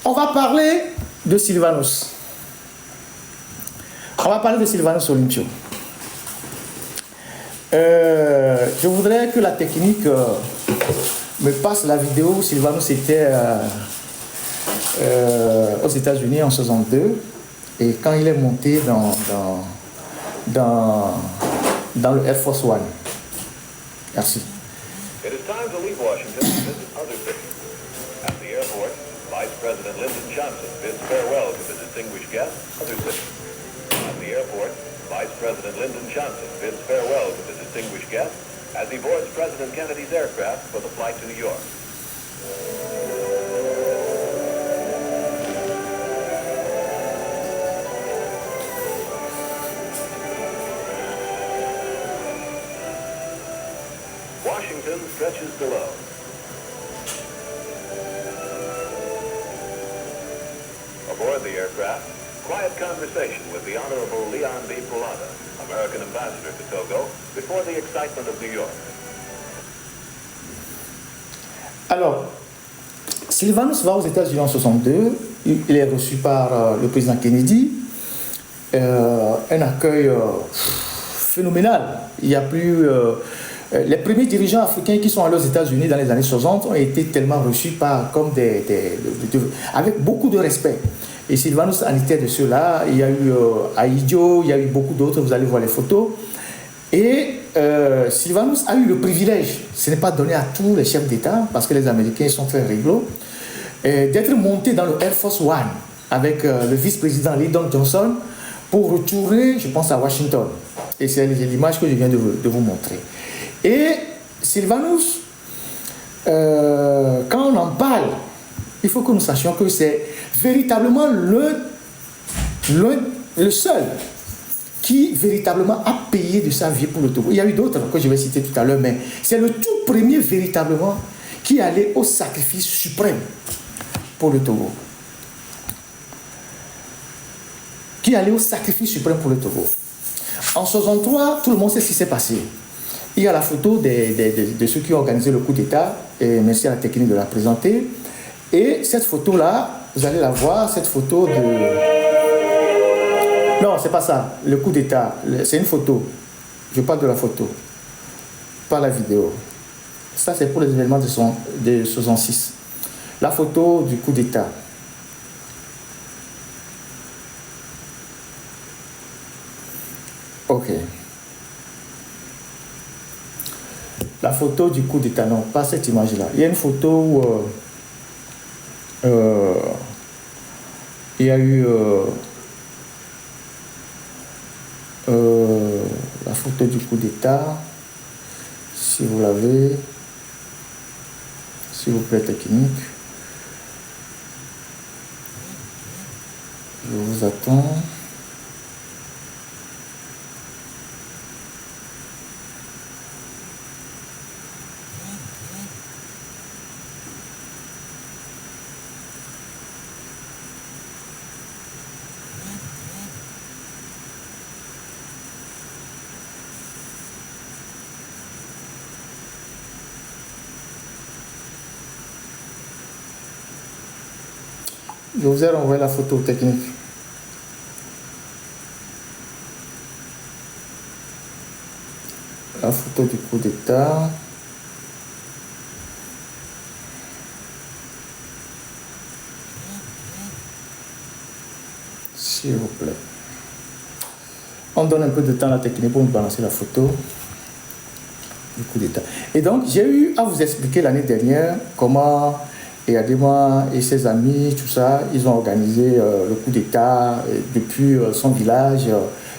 On va parler de Sylvanus. On va parler de Sylvanus Olympio. Je voudrais que la technique me passe la vidéo où Sylvanus était aux États-Unis en 62 et quand il est monté dans le Air Force One. Merci. It is time to leave Washington and visit other cities. At the airport, Vice President Lyndon Johnson bids farewell to the distinguished guests, other cities. At the airport, Vice President Lyndon Johnson bids farewell to the distinguished guests as he boards President Kennedy's aircraft for the flight to New York. Washington stretches below. Aboard the aircraft, quiet conversation with the Honorable Leon B. Pulata, American ambassador to Togo, before the excitement of New York. Alors, Sylvanus va aux États-Unis en 62. Il est reçu par le président Kennedy. Un accueil phénoménal. Il y a plus... les premiers dirigeants africains qui sont allés aux États-Unis dans les années 60 ont été tellement reçus comme avec beaucoup de respect. Et Sylvanus en était de ceux-là. Il y a eu Ahidjo, il y a eu beaucoup d'autres, vous allez voir les photos. Et Sylvanus a eu le privilège, ce n'est pas donné à tous les chefs d'État, parce que les Américains sont très rigolos, d'être monté dans le Air Force One avec le vice-président Lyndon Johnson pour retourner, je pense, à Washington. Et c'est l'image que je viens de vous montrer. Et Sylvanus, quand on en parle, il faut que nous sachions que c'est véritablement le seul qui véritablement a payé de sa vie pour le Togo. Il y a eu d'autres que je vais citer tout à l'heure, mais c'est le tout premier véritablement qui allait au sacrifice suprême pour le Togo. Qui allait au sacrifice suprême pour le Togo. En 63, tout le monde sait ce qui s'est passé. Il y a la photo de ceux qui ont organisé le coup d'État, et merci à la technique de la présenter. Et cette photo-là, vous allez la voir, cette photo de... Non, c'est pas ça, le coup d'État, c'est une photo. Je parle de la photo, pas la vidéo. Ça, c'est pour les événements de 66. La photo du coup d'État. Ok. La photo du coup d'État, non, pas cette image-là. Il y a une photo où il y a eu la photo du coup d'État. Si vous l'avez, s'il vous plaît, technique. Je vous attends. Je vous ai renvoyé la photo technique. La photo du coup d'État. S'il vous plaît. On donne un peu de temps à la technique pour nous balancer la photo du coup d'État. Et donc, j'ai eu à vous expliquer l'année dernière comment... Et Adema et ses amis, tout ça, ils ont organisé le coup d'État depuis son village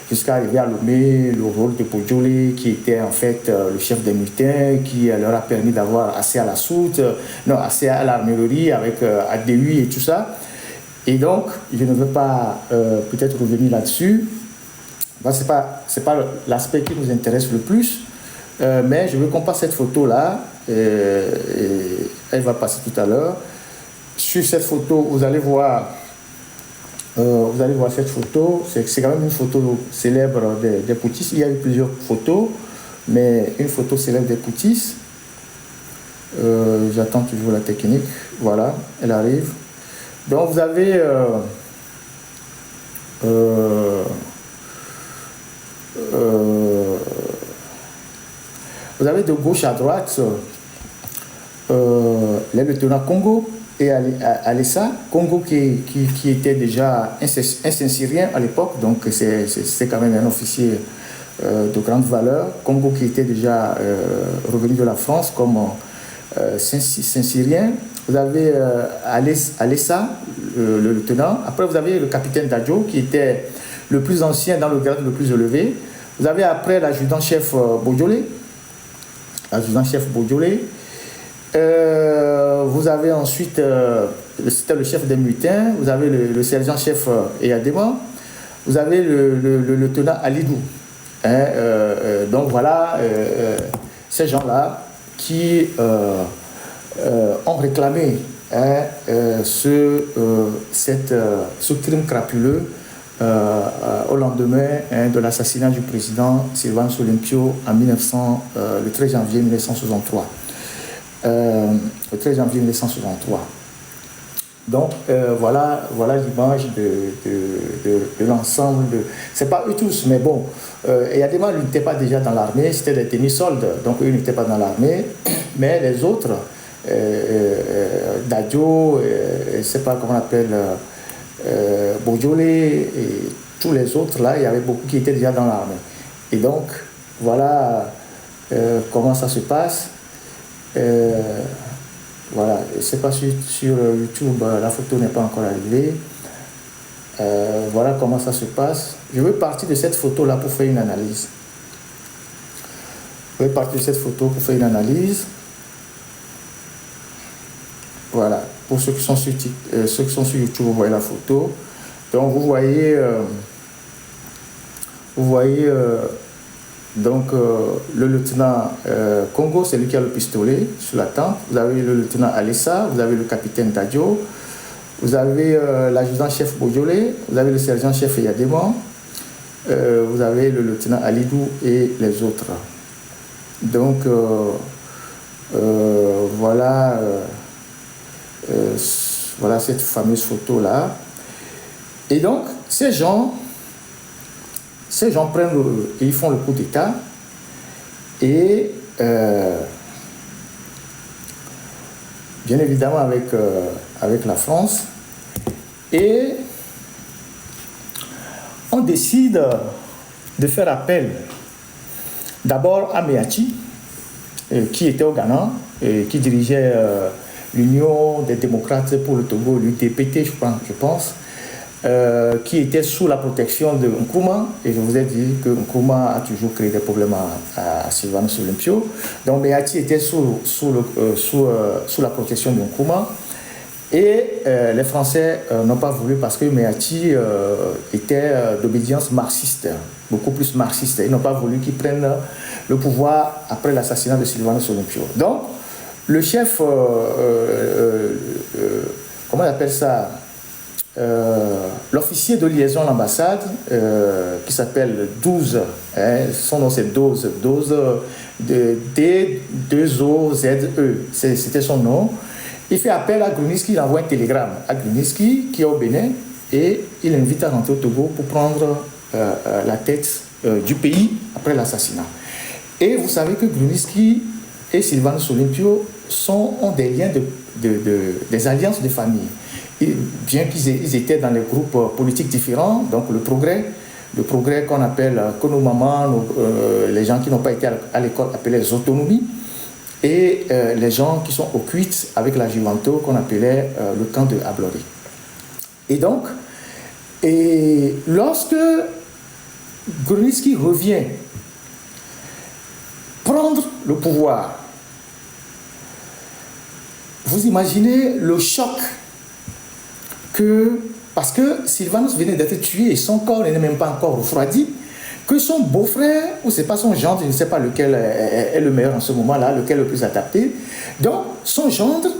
jusqu'à arriver à Lomé, le rôle de Pojolé, qui était en fait le chef des mutins, qui leur a permis d'avoir accès à la soute, non, accès à l'armurerie avec ADU et tout ça. Et donc, je ne veux pas peut-être revenir là-dessus. Bon, c'est pas l'aspect qui nous intéresse le plus, mais je veux qu'on passe cette photo-là. Elle va passer tout à l'heure. Sur cette photo, vous allez voir cette photo. C'est quand même une photo célèbre des Poutis. Il y a eu plusieurs photos, mais une photo célèbre des Poutis. J'attends toujours la technique. Voilà, elle arrive. Donc vous avez de gauche à droite les lieutenants Congo et Alessa. Congo qui était déjà un Saint-Cyrien à l'époque, donc c'est quand même un officier de grande valeur. Congo qui était déjà revenu de la France comme Saint-Cyrien. Vous avez Alessa, le lieutenant. Après, vous avez le capitaine Dadjo, qui était le plus ancien dans le grade le plus élevé. Vous avez après l'adjudant-chef Bojolé. L'adjudant-chef Bojolé. Vous avez ensuite, c'était le chef des mutins. Vous avez le sergent-chef Eyadema. Vous avez le lieutenant Alidou. Donc voilà, ces gens-là qui ont réclamé ce crime crapuleux au lendemain de l'assassinat du président Sylvanus Olympio le 13 janvier 1963. Le 13 janvier 1963. Donc voilà l'image de l'ensemble de... C'est pas eux tous, mais bon, Eyadema n'était pas déjà dans l'armée, c'était des tennis-soldes, donc eux n'étaient pas dans l'armée, mais les autres, Dadjo, je ne sais pas comment on appelle, Bojolé, et tous les autres, là, il y avait beaucoup qui étaient déjà dans l'armée. Et donc, voilà comment ça se passe. Voilà, je ne sais pas sur YouTube, la photo n'est pas encore arrivée. Voilà comment ça se passe. Je veux partir de cette photo-là pour faire une analyse. Voilà, pour ceux qui sont sur YouTube, vous voyez la photo. Donc vous voyez donc le lieutenant Congo, c'est lui qui a le pistolet sur la tempe. Vous avez le lieutenant Alessa, vous avez le capitaine Dadjo, vous avez l'adjudant-chef Bojolé, vous avez le sergent-chef Eyadema, vous avez le lieutenant Alidou et les autres. Donc voilà cette fameuse photo-là. Et donc, ces gens prennent ils font le coup d'État et bien évidemment avec la France, et on décide de faire appel d'abord à Meachi, qui était au Ghana et qui dirigeait l'Union des démocrates pour le Togo, l'UDPT, je pense, qui était sous la protection de Nkrumah. Et je vous ai dit que Nkrumah a toujours créé des problèmes à Sylvanus Olympio. Donc Meachi était sous la protection de Nkrumah. Et les Français n'ont pas voulu, parce que Meachi était d'obédience marxiste, beaucoup plus marxiste. Ils n'ont pas voulu qu'il prenne le pouvoir après l'assassinat de Sylvanus Olympio. Donc, le chef, comment on appelle ça, l'officier de liaison à l'ambassade, qui s'appelle 12, son nom c'est Doze, D2OZE, c'était son nom. Il fait appel à Gruniski, il envoie un télégramme à Gruniski qui est au Bénin, et il l'invite à rentrer au Togo pour prendre la tête du pays après l'assassinat. Et vous savez que Gruniski et Sylvanus Olympio ont des liens, des alliances de famille. Et bien qu'ils étaient dans les groupes politiques différents, donc le progrès qu'on appelle, que nos mamans, les gens qui n'ont pas été à l'école appelaient les autonomies, et les gens qui sont au cuit avec la Juvanto qu'on appelait le camp de Ablori. Et donc, lorsque Gruniski revient prendre le pouvoir, vous imaginez le choc parce que Sylvanus venait d'être tué et son corps n'est même pas encore refroidi, que son beau-frère, ou c'est pas son gendre, je ne sais pas lequel est le meilleur en ce moment-là, lequel est le plus adapté. Donc, son gendre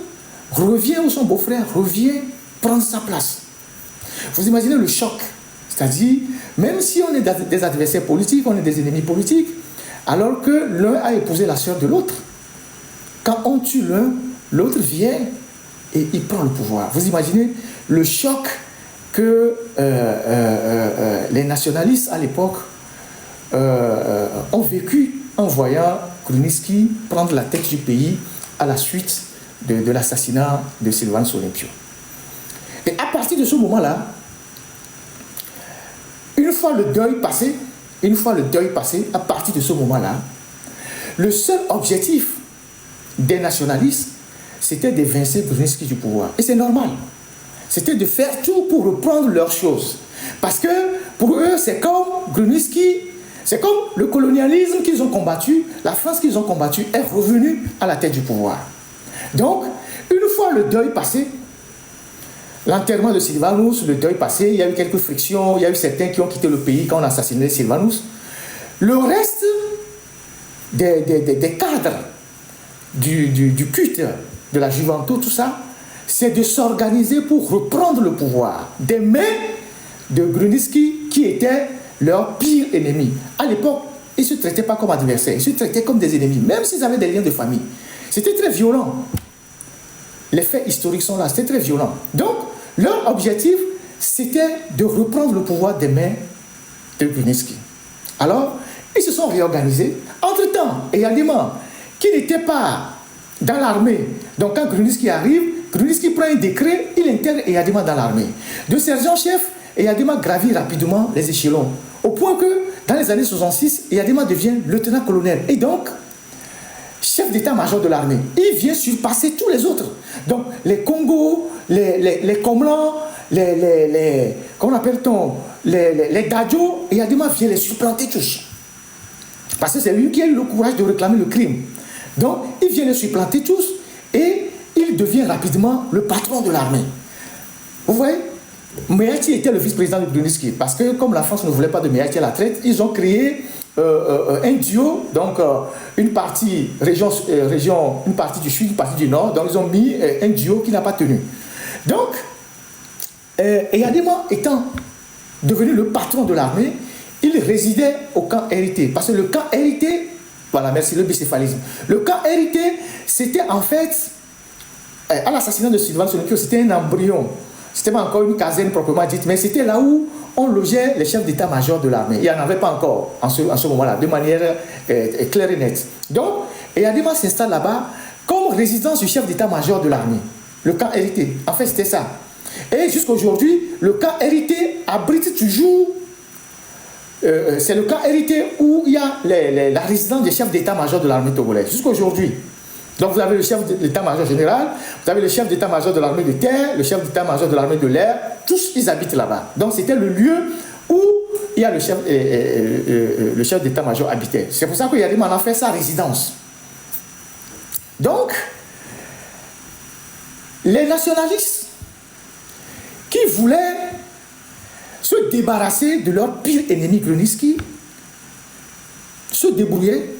revient, ou son beau-frère revient prendre sa place. Vous imaginez le choc. C'est-à-dire, même si on est des adversaires politiques, on est des ennemis politiques, alors que l'un a épousé la sœur de l'autre. Quand on tue l'un, l'autre vient et il prend le pouvoir. Vous imaginez le choc que les nationalistes à l'époque ont vécu en voyant Grunitzky prendre la tête du pays à la suite de l'assassinat de Sylvanus Olympio. Et à partir de ce moment-là, une fois le deuil passé, à partir de ce moment-là, le seul objectif des nationalistes, c'était d'évincer Grunitzky du pouvoir. Et c'est normal. C'était de faire tout pour reprendre leurs choses. Parce que pour eux, c'est comme Grunitzky, c'est comme le colonialisme qu'ils ont combattu, la France qu'ils ont combattu est revenue à la tête du pouvoir. Donc, une fois le deuil passé, l'enterrement de Sylvanus, le deuil passé, il y a eu quelques frictions, il y a eu certains qui ont quitté le pays quand on a assassiné Sylvanus. Le reste des cadres du culte, de la Juventus, tout ça, c'est de s'organiser pour reprendre le pouvoir des mains de Grunitzky qui était leur pire ennemi. À l'époque, ils ne se traitaient pas comme adversaires, ils se traitaient comme des ennemis, même s'ils avaient des liens de famille. C'était très violent. Les faits historiques sont là, c'était très violent. Donc, leur objectif, c'était de reprendre le pouvoir des mains de Grunitzky. Alors, ils se sont réorganisés. Entre-temps, il y a des membres qui n'étaient pas dans l'armée. Donc, quand Grunitzky arrive, Grunitzky prend un décret, il intègre Eyadema dans l'armée. De sergent-chef, Eyadema gravit rapidement les échelons. Au point que, dans les années 66, Eyadema devient lieutenant-colonel. Et donc, chef d'état-major de l'armée. Il vient surpasser tous les autres. Donc, les Congos, les Comlans, comment appelle-t-on, les Dadjo, Eyadema vient les supplanter tous. Parce que c'est lui qui a eu le courage de réclamer le crime. Donc, il vient les supplanter tous et il devient rapidement le patron de l'armée. Vous voyez, Meaty était le vice-président de Grunitzky parce que comme la France ne voulait pas de Meaty à la traite, ils ont créé un duo, donc une partie une partie du sud, une partie du nord, donc ils ont mis un duo qui n'a pas tenu. Donc, Eyadema étant devenu le patron de l'armée, il résidait au camp hérité. Parce que le camp hérité, voilà, merci, le bicéphalisme. Le camp hérité, c'était en fait, à l'assassinat de Sylvanus Olympio, c'était un embryon. C'était pas encore une caserne proprement dite, mais c'était là où on logeait les chefs d'état-major de l'armée. Il n'y en avait pas encore en ce moment-là, de manière claire et nette. Donc, Eyadema s'installe là-bas comme résidence du chef d'état-major de l'armée. Le camp hérité. En fait, c'était ça. Et jusqu'à aujourd'hui, le camp hérité abrite toujours. C'est le camp hérité où il y a la résidence des chefs d'état-major de l'armée togolaise. Jusqu'à aujourd'hui. Donc vous avez le chef d'état-major général, vous avez le chef d'état-major de l'armée de terre, le chef d'état-major de l'armée de l'air, tous ils habitent là-bas. Donc c'était le lieu où il y a le chef d'état-major habitait. C'est pour ça qu'il y a des en fait sa résidence. Donc, les nationalistes qui voulaient se débarrasser de leur pire ennemi Grunitzky se débrouillaient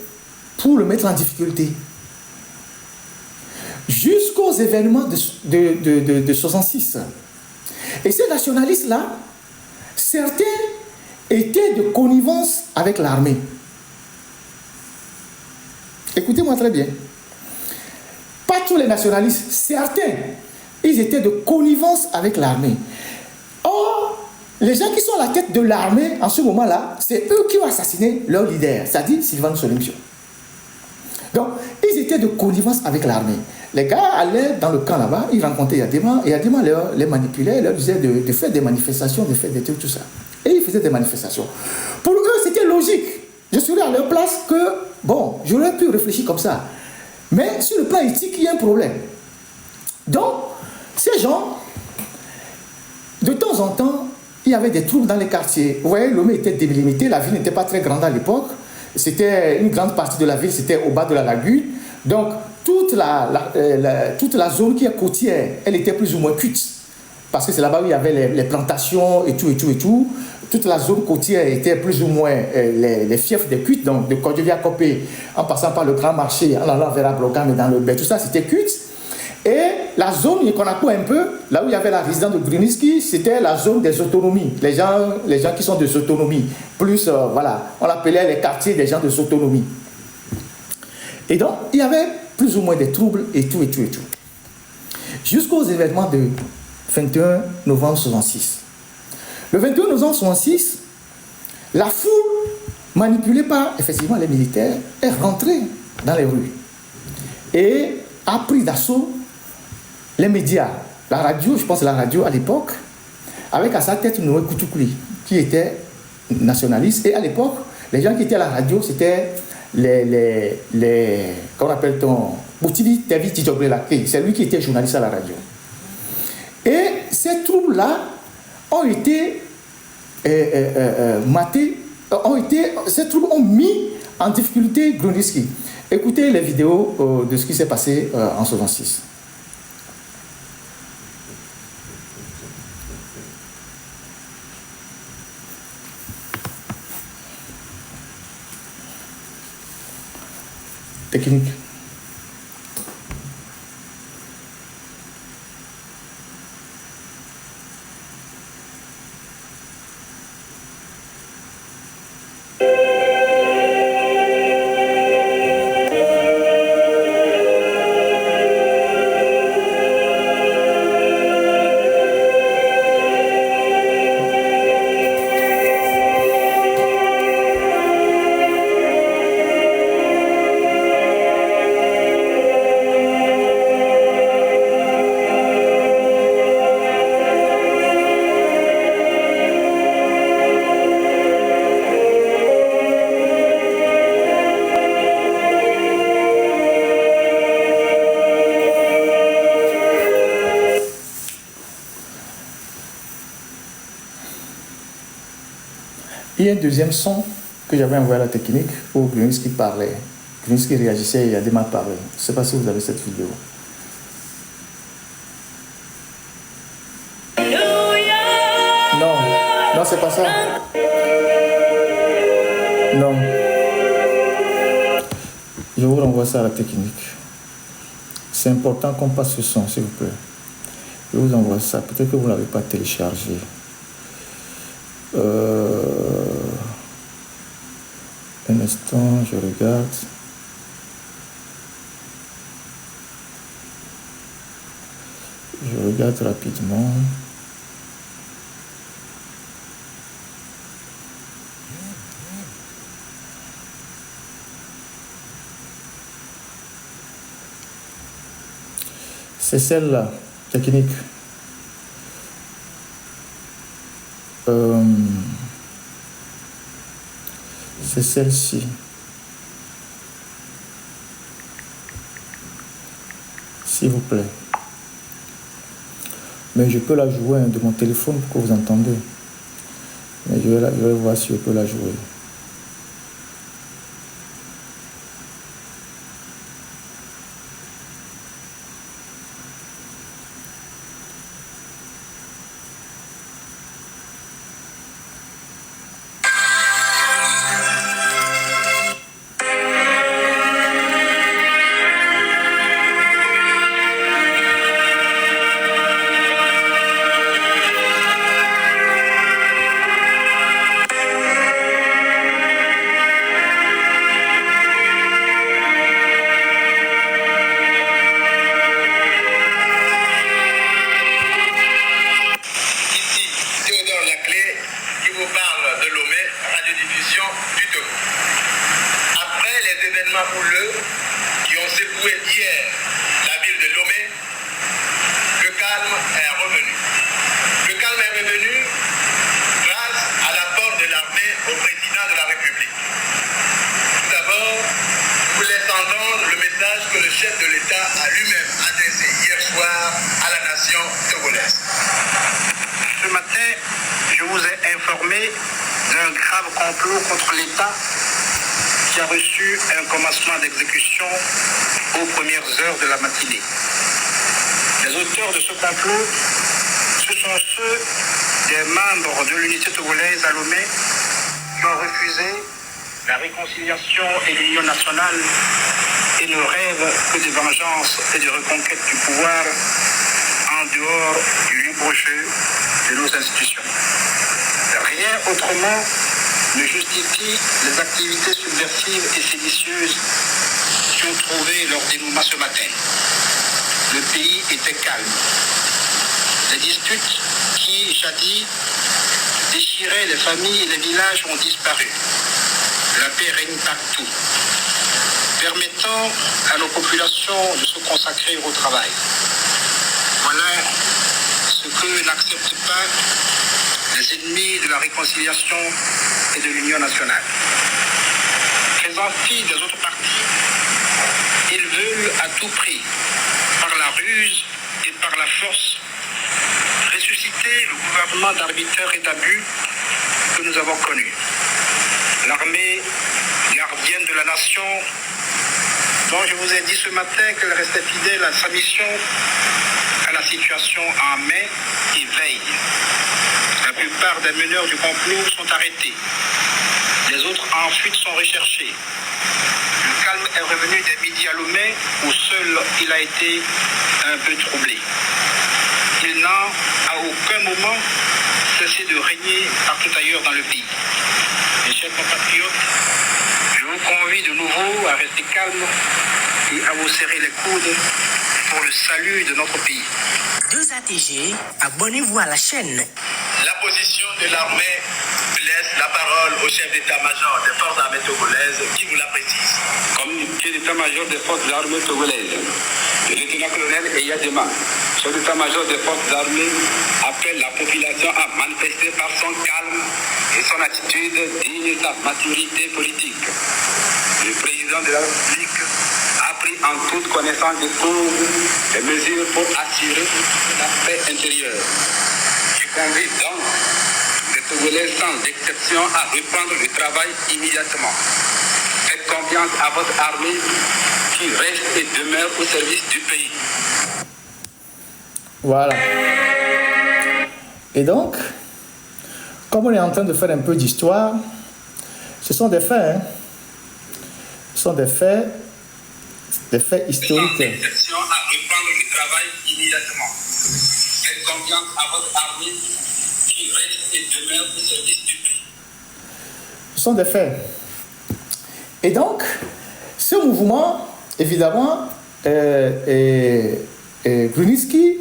pour le mettre en difficulté. Jusqu'aux événements de 66. Et ces nationalistes-là, certains étaient de connivence avec l'armée. Écoutez-moi très bien. Pas tous les nationalistes, certains, ils étaient de connivence avec l'armée. Or, les gens qui sont à la tête de l'armée en ce moment-là, c'est eux qui ont assassiné leur leader, c'est-à-dire Sylvanus Olympio. Donc, ils étaient de connivence avec l'armée. Les gars allaient dans le camp là-bas, ils rencontraient Eyadema, et Eyadema les manipulait, leur disait de faire des manifestations, de faire des trucs, tout ça. Et ils faisaient des manifestations. Pour eux, c'était logique. Je serais à leur place que, bon, j'aurais pu réfléchir comme ça. Mais sur le plan éthique, il y a un problème. Donc, ces gens, de temps en temps, il y avait des troubles dans les quartiers. Vous voyez, Lomé était délimité, la ville n'était pas très grande à l'époque. C'était une grande partie de la ville, c'était au bas de la lagune. Donc, toute la zone qui est côtière, elle était plus ou moins cuite. Parce que c'est là-bas où il y avait les plantations et tout, et tout, et tout. Toute la zone côtière était plus ou moins les fiefs des cuites, donc de Kodjevia-Kopé, en passant par le grand marché, en allant vers Ablogam et dans le bain, tout ça, c'était cuite. Et la zone, qu'on a un peu, là où il y avait la résidence de Grunitzky, c'était la zone des autonomies. Les gens qui sont des autonomies. Plus, voilà, on l'appelait les quartiers des gens des autonomies. Et donc, il y avait plus ou moins des troubles et tout, et tout, et tout. jusqu'aux événements de 21 novembre 1966. Le 21 novembre 1966, la foule, manipulée par effectivement les militaires, est rentrée dans les rues et a pris d'assaut les médias. La radio, je pense la radio à l'époque, avec à sa tête Noé Koutoukli, qui était nationaliste. Et à l'époque, les gens qui étaient à la radio, c'était comment appelle-t-on, Boutili Tevi Tidjoblelake, c'est lui qui était journaliste à la radio. Et ces troubles-là ont été matés, ces troubles ont mis en difficulté Gruniski. Écoutez les vidéos de ce qui s'est passé en 1966. Technique. Il y a un deuxième son que j'avais envoyé à la technique où Gruniski parlait. Gruniski réagissait et Adema parlait. Je ne sais pas si vous avez cette vidéo. Non, non, c'est pas ça. Non. Je vous renvoie ça à la technique. C'est important qu'on passe ce son, s'il vous plaît. Je vous envoie ça. Peut-être que vous ne l'avez pas téléchargé. Un instant, je regarde. Je regarde rapidement. C'est celle-là, technique. C'est celle-ci. S'il vous plaît. Mais je peux la jouer de mon téléphone pour que vous entendez. Mais je vais voir si je peux la jouer. Et l'union nationale et ne rêve que de vengeance et de reconquête du pouvoir en dehors du libre jeu de nos institutions. Rien autrement ne justifie les activités subversives et séditieuses qui ont trouvé leur dénouement ce matin. le pays était calme. Les disputes qui, jadis, déchiraient les familles et les villages ont disparu. La paix règne partout, permettant à nos populations de se consacrer au travail. Voilà ce que n'acceptent pas les ennemis de la réconciliation et de l'union nationale. Faisant fi des autres partis, ils veulent à tout prix, par la ruse et par la force, ressusciter le gouvernement d'arbiteurs et d'abus que nous avons connu. L'armée gardienne de la nation, dont je vous ai dit ce matin qu'elle restait fidèle à sa mission, à la situation en main et veille. La plupart des meneurs du complot sont arrêtés. Les autres en fuite sont recherchés. Le calme est revenu des midi à Lomé, où seul il a été un peu troublé. Il n'a à aucun moment cessé de régner partout ailleurs dans le pays. Mes chers compatriotes, je vous convie de nouveau à rester calme et à vous serrer les coudes pour le salut de notre pays. 2ATG, abonnez-vous à la chaîne. La position de l'armée laisse la parole au chef d'état-major des forces armées togolaises qui vous la précise. Communiqué d'état-major des forces armées togolaises, le lieutenant-colonel Eyadema, chef d'état-major des forces armées, appelle la population à manifester par son calme et son attitude digne de sa maturité politique. Le président de la République a pris en toute connaissance de cause les mesures pour assurer la paix intérieure. Je convie donc les Togolais sans exception à reprendre le travail immédiatement. Faites confiance à votre armée qui reste et demeure au service du pays. Voilà. Et donc, comme on est en train de faire un peu d'histoire, ce sont des faits, hein. Ce sont des faits historiques. Sans exception à reprendre le travail immédiatement. Faites confiance à votre armée qui reste et demeure au service du pays. Ce sont des faits. Et donc, ce mouvement, évidemment, Grunitzky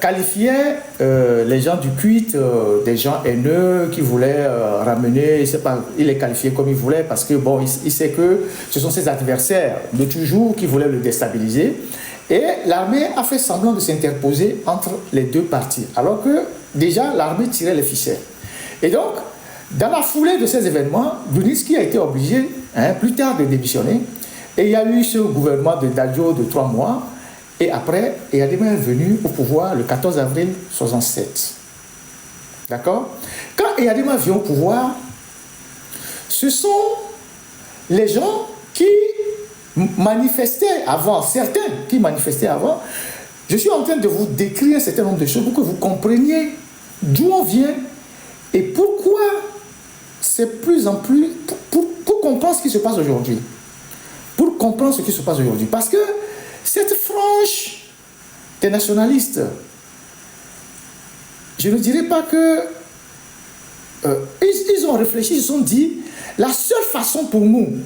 qualifiait les gens du culte des gens haineux qui voulaient ramener, il les qualifiait comme il voulait parce que bon, il sait que ce sont ses adversaires de toujours qui voulaient le déstabiliser. Et l'armée a fait semblant de s'interposer entre les deux parties, alors que déjà l'armée tirait les ficelles. Et donc, dans la foulée de ces événements, Grunitzky a été obligé, plus tard, de démissionner. Et il y a eu ce gouvernement de Dadjo de 3 mois. Et après, Eyadema est venu au pouvoir le 14 avril 1967. D'accord? Quand Eyadema vient au pouvoir, ce sont les gens qui manifestaient avant, certains qui manifestaient avant. Je suis en train de vous décrire un certain nombre de choses pour que vous compreniez d'où on vient et pourquoi c'est plus en plus... Pour comprendre ce qui se passe aujourd'hui. Pour comprendre ce qui se passe aujourd'hui. Parce que cette frange des nationalistes, je ne dirais pas que... ils ont réfléchi, ils se sont dit, la seule façon pour nous,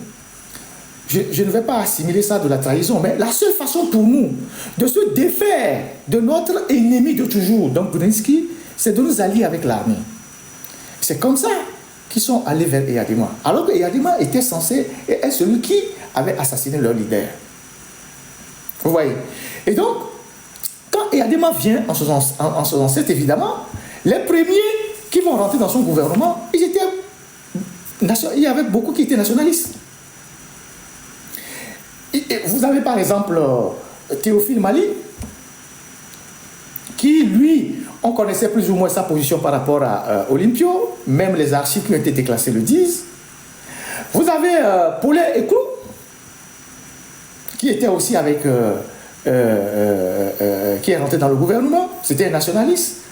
je ne vais pas assimiler ça de la trahison, mais la seule façon pour nous de se défaire de notre ennemi de toujours, donc Grunitzky, c'est de nous allier avec l'armée. C'est comme ça qu'ils sont allés vers Eyadema. Alors que Eyadema était censé être celui qui avait assassiné leur leader. Vous voyez? Et donc, quand Eyadema vient en 1967, évidemment, les premiers qui vont rentrer dans son gouvernement, il y avait beaucoup qui étaient nationalistes. Et vous avez par exemple Théophile Mali, qui lui, on connaissait plus ou moins sa position par rapport à Olympio, même les archives qui ont été déclassées le disent. Vous avez Paulin Ekou, qui était aussi avec... qui est rentré dans le gouvernement, c'était un nationaliste.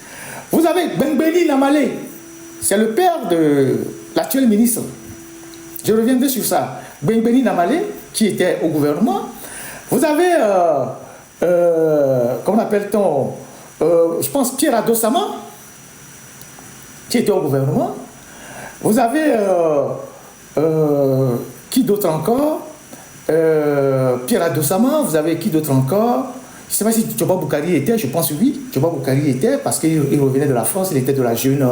Vous avez Bengbeni Namale, c'est le père de l'actuel ministre. Je reviendrai sur ça. Bengbeni Namale, qui était au gouvernement. Vous avez, comment appelle-t-on, je pense Pierre Adossama, qui était au gouvernement. Vous avez, qui d'autre encore? Pierre Adossama, vous avez qui d'autre encore? Je ne sais pas si Djoba Boukari était, je pense oui. Djoba Boukari était parce qu'il revenait de la France, il était de la jeune,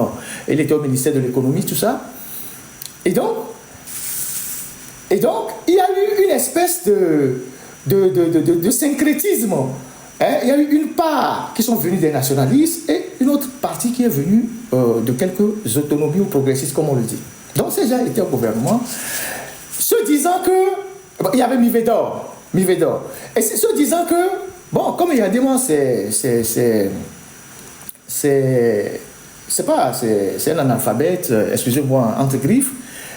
il était au ministère de l'économie, tout ça. Et donc, il y a eu une espèce de syncrétisme. Hein? Il y a eu une part qui sont venus des nationalistes et une autre partie qui est venue de quelques autonomies ou progressistes, comme on le dit. Donc, ces gens étaient au gouvernement, se disant que... Bon, il y avait Mivedor. Et se disant que, bon, comme il y a des mots, c'est un analphabète, excusez-moi, entre griffes,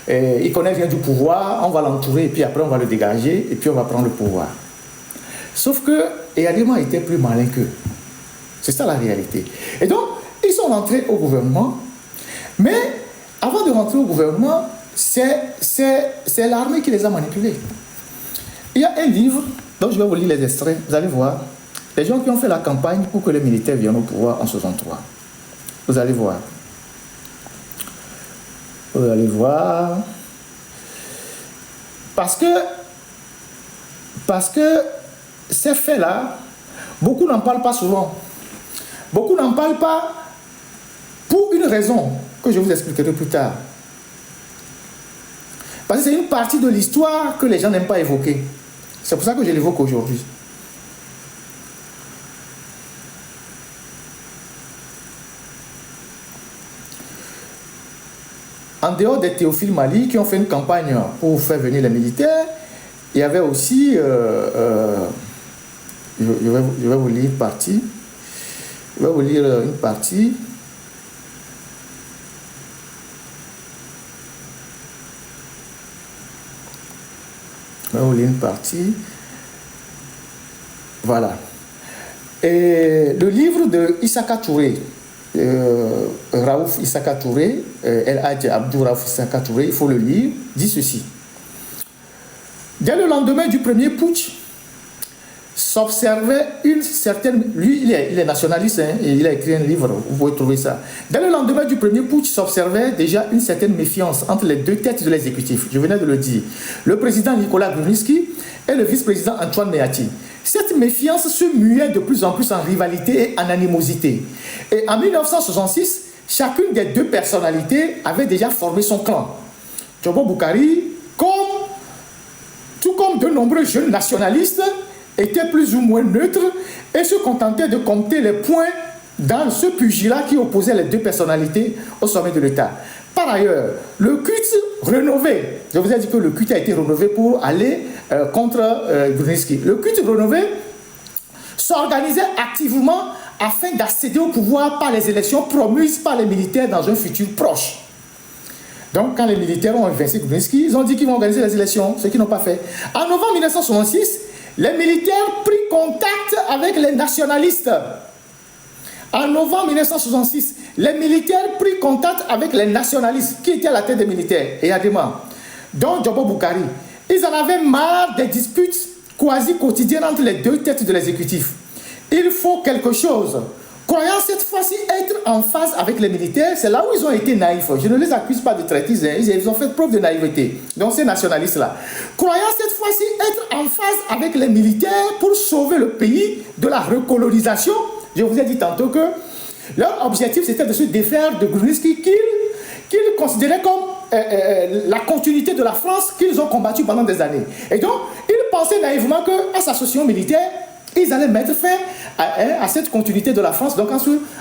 et il connaît rien du pouvoir, on va l'entourer, et puis après on va le dégager, et puis on va prendre le pouvoir. Sauf que Eyadema était plus malin qu'eux. C'est ça la réalité. Et donc, ils sont rentrés au gouvernement, mais avant de rentrer au gouvernement, c'est l'armée qui les a manipulés. Il y a un livre, dont je vais vous lire les extraits, vous allez voir, les gens qui ont fait la campagne pour que les militaires viennent au pouvoir en 63. Vous allez voir. Vous allez voir. Parce que ces faits-là, beaucoup n'en parlent pas souvent. Beaucoup n'en parlent pas pour une raison que je vous expliquerai plus tard. Parce que c'est une partie de l'histoire que les gens n'aiment pas évoquer. C'est pour ça que je l'évoque aujourd'hui. En dehors des Théophile Mali qui ont fait une campagne pour faire venir les militaires, il y avait aussi, je vais vous lire une partie. Je vais vous lire une partie. Voilà. Et le livre de Issaka Touré, Raouf Issaka Touré, El Hadj Abdou Raouf Issaka Touré, il faut le lire, dit ceci. Dès le lendemain du premier putsch, s'observait une certaine... Lui, il est nationaliste, hein, et il a écrit un livre, vous pouvez trouver ça. Dès le lendemain du premier putsch, s'observait déjà une certaine méfiance entre les deux têtes de l'exécutif. Je venais de le dire. Le président Nicolas Gruniski et le vice-président Antoine Meati. Cette méfiance se muait de plus en plus en rivalité et en animosité. Et en 1966, chacune des deux personnalités avait déjà formé son clan. Djobo Boukari, tout comme de nombreux jeunes nationalistes, était plus ou moins neutre et se contentait de compter les points dans ce pugilat qui opposait les deux personnalités au sommet de l'État. Par ailleurs, le culte rénové, je vous ai dit que le culte a été rénové pour aller contre Gruniski. Le culte rénové s'organisait activement afin d'accéder au pouvoir par les élections promises par les militaires dans un futur proche. Donc, quand les militaires ont invincé Gruniski, ils ont dit qu'ils vont organiser les élections, ce qu'ils n'ont pas fait. En novembre 1966, les militaires prirent contact avec les nationalistes. En novembre 1966, les militaires prirent contact avec les nationalistes qui étaient à la tête des militaires, et Adema, dont Djobo Boukari. Ils en avaient marre des disputes quasi quotidiennes entre les deux têtes de l'exécutif. Il faut quelque chose. Croyant cette fois-ci être en phase avec les militaires, c'est là où ils ont été naïfs. Je ne les accuse pas de traîtrise, hein. Ils ont fait preuve de naïveté. Donc ces nationalistes-là. Croyant cette fois-ci être en phase avec les militaires pour sauver le pays de la recolonisation, je vous ai dit tantôt que leur objectif c'était de se défaire de Gruniski qu'ils considéraient comme la continuité de la France qu'ils ont combattu pendant des années. Et donc, ils pensaient naïvement qu'en s'associant aux militaires, ils allaient mettre fin à cette continuité de la France, donc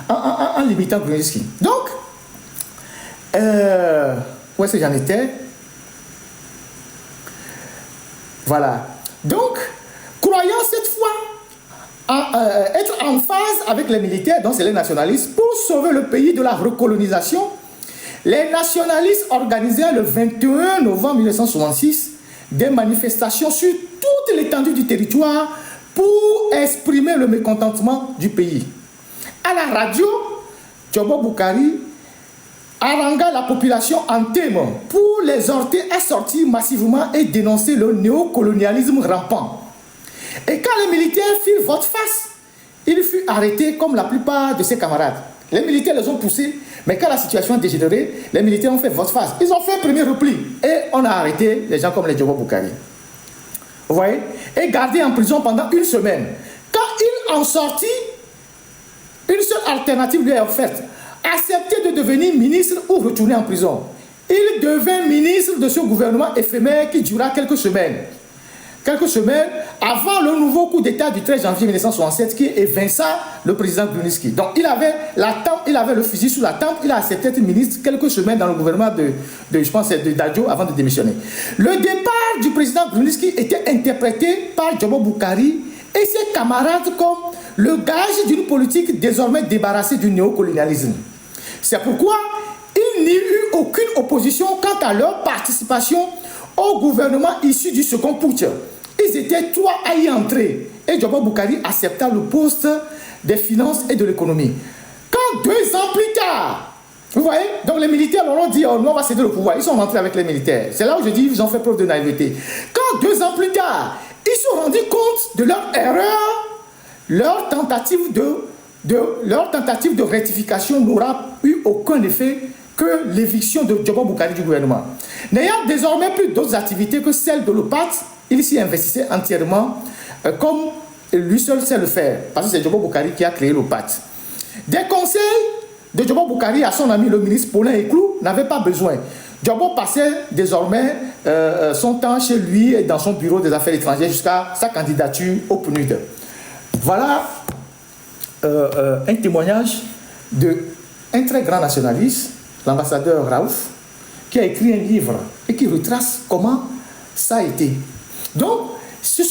en limitant Gruniski. Donc, où est-ce que j'en étais? Voilà. Donc, croyant cette fois être en phase avec les militaires, donc c'est les nationalistes, pour sauver le pays de la recolonisation, les nationalistes organisèrent le 21 novembre 1966 des manifestations sur toute l'étendue du territoire pour exprimer le mécontentement du pays. À la radio, Djobo Boukari harangua la population en thème pour les exhorter à sortir massivement et dénoncer le néocolonialisme rampant. Et quand les militaires firent volte-face, il fut arrêté comme la plupart de ses camarades. Les militaires les ont poussés, mais quand la situation a dégénéré, les militaires ont fait volte-face. Ils ont fait un premier repli et on a arrêté les gens comme les Djobo Boukari. vous voyez, et gardé en prison pendant 1 semaine. Quand il en sortit, une seule alternative lui est offerte. Accepter de devenir ministre ou retourner en prison. Il devint ministre de ce gouvernement éphémère qui dura quelques semaines. Quelques semaines avant le nouveau coup d'État du 13 janvier 1967 qui évinça le président Bruniski. Donc il avait le fusil sous la tempe, il a accepté d'être ministre quelques semaines dans le gouvernement je pense, de Dadjo avant de démissionner. Le départ du président Bruniski était interprété par Djobo Boukari et ses camarades comme le gage d'une politique désormais débarrassée du néocolonialisme. C'est pourquoi il n'y eut aucune opposition quant à leur participation au gouvernement issu du second putsch. Ils étaient 3 à y entrer et Djobo Boukari accepta le poste des finances et de l'économie. Quand 2 ans plus tard, vous voyez, donc les militaires leur ont dit oh, nous on va céder le pouvoir, ils sont rentrés avec les militaires. C'est là où je dis ils ont fait preuve de naïveté. Quand 2 ans plus tard, ils se sont rendus compte de leur erreur, leur tentative de rectification n'aura eu aucun effet que l'éviction de Djobo Boukari du gouvernement. N'ayant désormais plus d'autres activités que celles de l'OPAT, il s'y investissait entièrement comme lui seul sait le faire, parce que c'est Djobo Boukari qui a créé l'OPAT. Des conseils de Djobo Boukari à son ami le ministre Paulin Eclou n'avaient pas besoin. Djobo passait désormais son temps chez lui et dans son bureau des affaires étrangères jusqu'à sa candidature au PNUD. Voilà un témoignage d'un très grand nationaliste, l'ambassadeur Raouf, qui a écrit un livre et qui retrace comment ça a été. Donc, c'est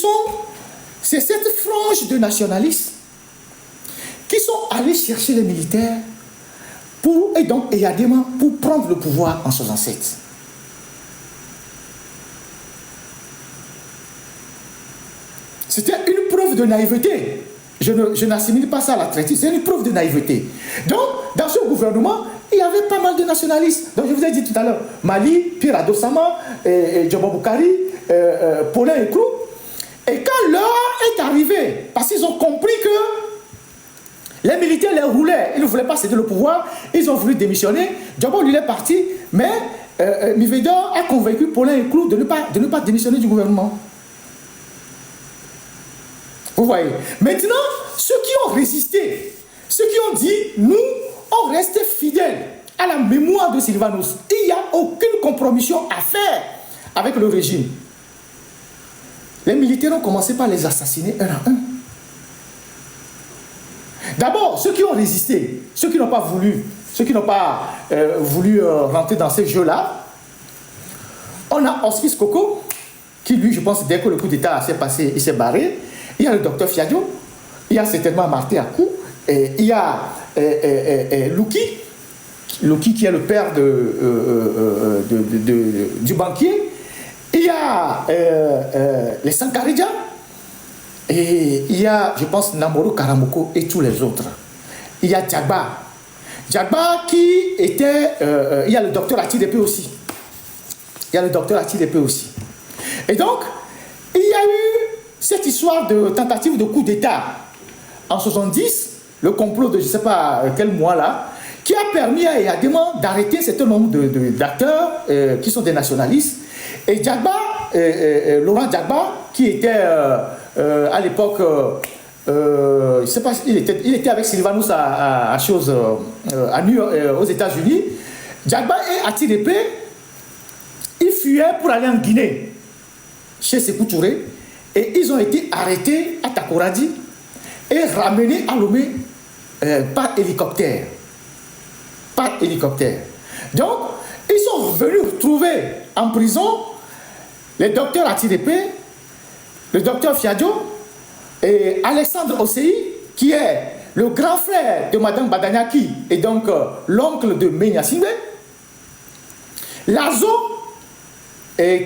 cette frange de nationalistes qui sont allés chercher les militaires et Yadema pour prendre le pouvoir en 1967. C'était une preuve de naïveté. Je n'assimile pas ça à la traîtrise, c'est une preuve de naïveté. Donc, dans ce gouvernement, il y avait pas mal de nationalistes. Donc, je vous ai dit tout à l'heure, Mali, Pierre Adossama, Djobo Boukari, Paulin Eclou. Et quand l'heure est arrivée, parce qu'ils ont compris que les militaires les roulaient, ils ne voulaient pas céder le pouvoir, ils ont voulu démissionner. Djobo lui est parti, mais Mivedor a convaincu Paulin Eclou de ne pas démissionner du gouvernement. Vous voyez. Maintenant, ceux qui ont résisté, ceux qui ont dit, nous, on reste fidèles à la mémoire de Sylvanus. Il n'y a aucune compromission à faire avec le régime. Les militaires ont commencé par les assassiner un à un. D'abord, ceux qui ont résisté, ceux qui n'ont pas voulu, rentrer dans ces jeux-là, on a Hospice Coco, qui lui, je pense, dès que le coup d'État s'est passé, il s'est barré. Il y a le docteur Fiadio, il y a certainement Martin Akou, et il y a Louki qui est le père du banquier, il y a les Sankaridja, et il y a, je pense, Namoro Karamoko et tous les autres. Il y a Djagba qui était, il y a le docteur Atidepe aussi. Et donc, il y a eu cette histoire de tentative de coup d'État en 70, le complot de je ne sais pas quel mois là, qui a permis à Yadema d'arrêter un certain nombre d'acteurs qui sont des nationalistes. Et Laurent Djagba, qui était à l'époque, je ne sais pas, il était avec Sylvanus à New York, aux États-Unis. Djagba et Atidepe, ils fuyaient pour aller en Guinée, chez Sékou Touré. Et ils ont été arrêtés à Takoradi et ramenés à Lomé par hélicoptère. Donc, ils sont venus retrouver en prison le docteur Atidepe, le docteur Fiadio et Alexandre Osei, qui est le grand frère de Madame Badanyaki et donc l'oncle de Menya Simbe, Lazo,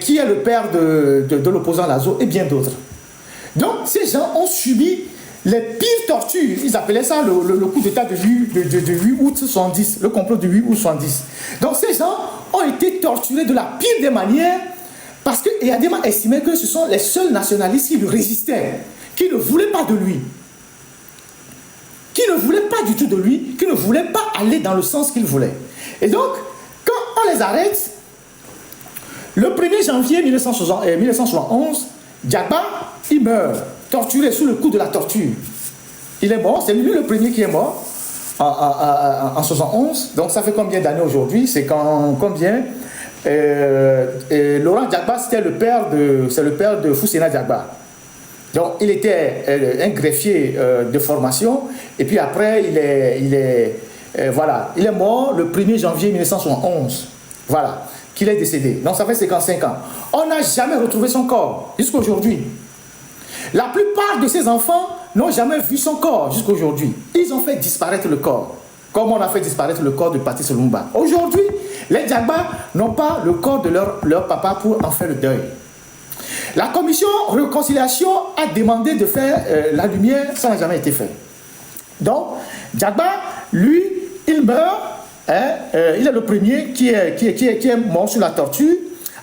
qui est le père de l'opposant Lazo, et bien d'autres. Donc, ces gens ont subi les pires tortures. Ils appelaient ça le coup d'État de 8 août 70, le complot du 8 août 70. Donc, ces gens ont été torturés de la pire des manières parce que Yadema estimait que ce sont les seuls nationalistes qui lui résistaient, qui ne voulaient pas de lui. Qui ne voulaient pas du tout de lui, qui ne voulaient pas aller dans le sens qu'il voulait. Et donc, quand on les arrête, le 1er janvier 1971, Diagba, il meurt, torturé sous le coup de la torture. Il est mort, c'est lui le premier qui est mort en 71. Donc ça fait combien d'années aujourd'hui? C'est combien Laurent Diagba, c'est le père de Foussena Diagba. Donc il était un greffier de formation, et puis après il est mort le 1er janvier 1971. Voilà, qu'il est décédé. Donc ça fait 55 ans. On n'a jamais retrouvé son corps jusqu'à aujourd'hui. La plupart de ces enfants n'ont jamais vu son corps jusqu'à aujourd'hui. Ils ont fait disparaître le corps, comme on a fait disparaître le corps de Patrice Lumumba. Aujourd'hui, les Diagba n'ont pas le corps de leur papa pour en faire le deuil. La commission réconciliation a demandé de faire la lumière, ça n'a jamais été fait. Donc, Diagba, lui, il meurt, il est le premier qui est mort sous la torture.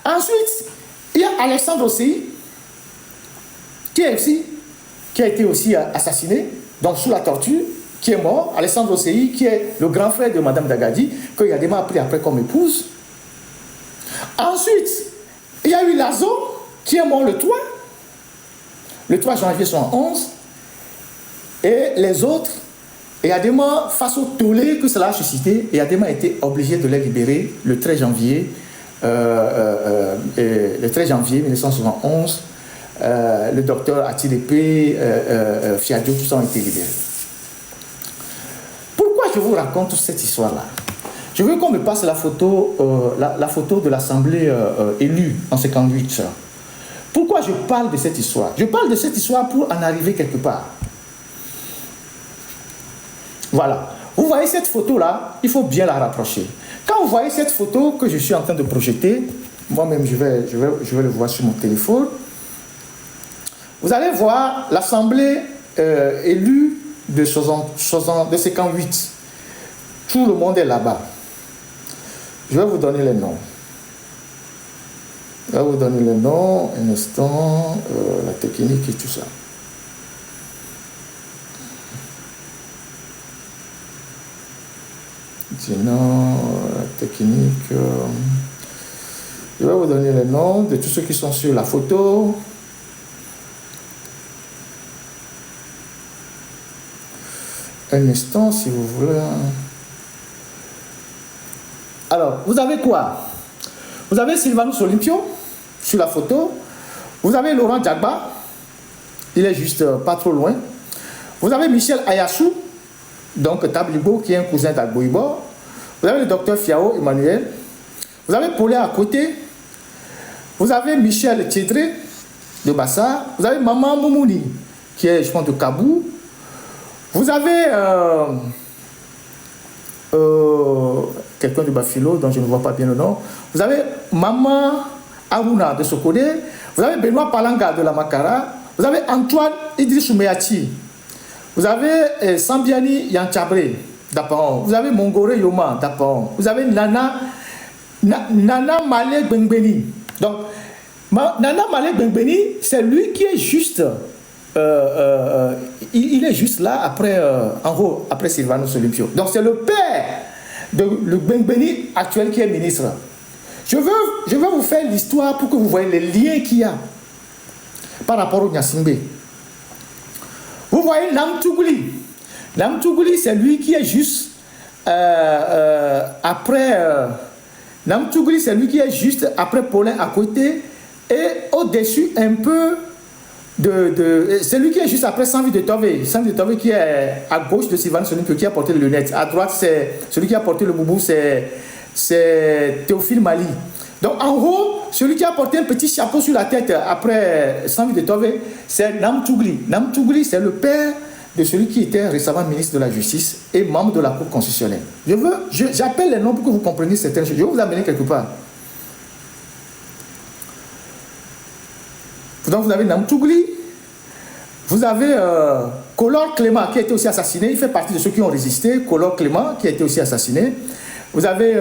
Ensuite, il y a Alexandre Osei, qui a été aussi assassiné, donc sous la torture, qui est mort. Alexandre Osei, qui est le grand frère de Madame Dagadi, que Yadema a pris après comme épouse. Ensuite, il y a eu Lazo, qui est mort le 3 janvier 1911, et les autres, Yadema, face au tollé que cela a suscité, Yadema a été obligé de les libérer le 13 janvier 1971. Le docteur Atilepe, Fiadio, tous ont été libérés. Pourquoi je vous raconte toute cette histoire-là? Je veux qu'on me passe la photo de l'Assemblée élue en 58. Pourquoi je parle de cette histoire? Je parle de cette histoire pour en arriver quelque part. Voilà. Vous voyez cette photo-là, il faut bien la rapprocher. Quand vous voyez cette photo que je suis en train de projeter, moi-même je vais le voir sur mon téléphone, vous allez voir l'Assemblée élue de 58. Tout le monde est là-bas. Je vais vous donner les noms. Je vais vous donner les noms, un instant, la technique et tout ça. Sinon, la technique... je vais vous donner les noms de tous ceux qui sont sur la photo. Un instant, si vous voulez. Alors, vous avez quoi? Vous avez Sylvanus Olympio sur la photo. Vous avez Laurent Diagba. Il est juste pas trop loin. Vous avez Michel Ayassou, donc Tablibo, qui est un cousin d'Agboibo. Vous avez le docteur Fiao Emmanuel. Vous avez Paulé à côté. Vous avez Michel Tiedré de Bassa. Vous avez Maman Moumouni, qui est, je pense, de Kabou. Vous avez quelqu'un de Bafilo, dont je ne vois pas bien le nom. Vous avez Maman Aruna de Sokode. Vous avez Benoît Palanga de la Makara. Vous avez Antoine Idriss Oumeati. Vous avez Sambiani Yanchabre d'Apaon. Vous avez Mongore Yoma d'Apaon. Vous avez Nana Malé Bengbeni. Donc, Nana Malé Bengbeni, c'est lui qui est juste... il est juste là après, en haut, après Sylvanus Olympio. Donc c'est le père de le Bengbeni actuel qui est ministre. Je veux vous faire l'histoire pour que vous voyez les liens qu'il y a par rapport au Nyasimbe. Vous voyez Namtougouli. Namtougouli, c'est lui qui est juste après... Namtougouli, c'est lui qui est juste après Paulin à côté et au-dessus un peu... c'est lui qui est juste après Sanvi de Tove. Sanvi de Tove qui est à gauche de Sylvanus Olympio qui a porté les lunettes. À droite, c'est celui qui a porté le boubou, c'est Théophile Mali. Donc en haut, celui qui a porté un petit chapeau sur la tête après Sanvi de Tove, c'est Namtougouli. Namtougouli, c'est le père de celui qui était récemment ministre de la Justice et membre de la Cour constitutionnelle. J'appelle les noms pour que vous compreniez certaines choses. Je vais vous amener quelque part. Donc vous avez Namtougouli, vous avez Collor Clément qui a été aussi assassiné, il fait partie de ceux qui ont résisté, Collor Clément qui a été aussi assassiné. Vous avez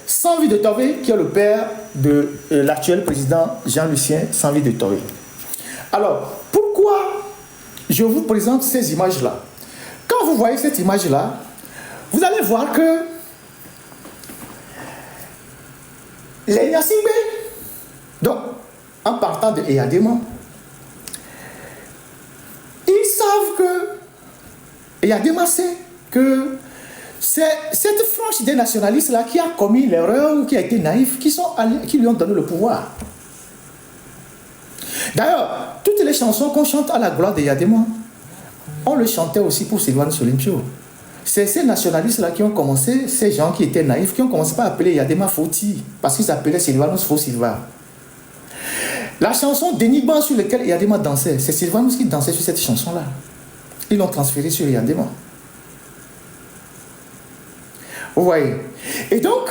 Sanvi de Tove qui est le père de l'actuel président Jean-Lucien Sanvi de Tove. Alors, pourquoi je vous présente ces images-là? Quand vous voyez cette image-là, vous allez voir que les Nyasimbe, donc en partant de Eyadema, ils savent que Eyadema sait que c'est cette frange des nationalistes-là qui a commis l'erreur ou qui a été naïf, qui lui ont donné le pouvoir. D'ailleurs, toutes les chansons qu'on chante à la gloire d'Eyadema, on le chantait aussi pour Sylvanus Olympio. C'est ces nationalistes-là qui ont commencé, ces gens qui étaient naïfs, qui ont commencé par appeler Eyadema Foti, parce qu'ils appelaient Sylvanus Faux Silva. La chanson d'Enigma sur laquelle Eyadema dansait, c'est Sylvanus qui dansait sur cette chanson-là. Ils l'ont transférée sur Eyadema. Vous voyez. Et donc,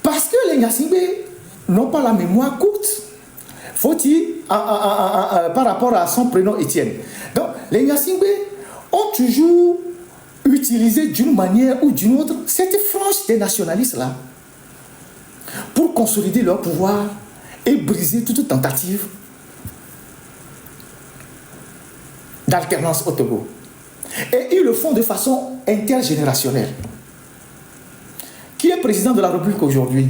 parce que les Nyasingbe n'ont pas la mémoire courte, Foti, par rapport à son prénom Étienne. Donc, les Nyasingbe ont toujours utilisé d'une manière ou d'une autre cette frange des nationalistes-là pour consolider leur pouvoir et briser toute tentative d'alternance au Togo. Et ils le font de façon intergénérationnelle. Qui est président de la République aujourd'hui?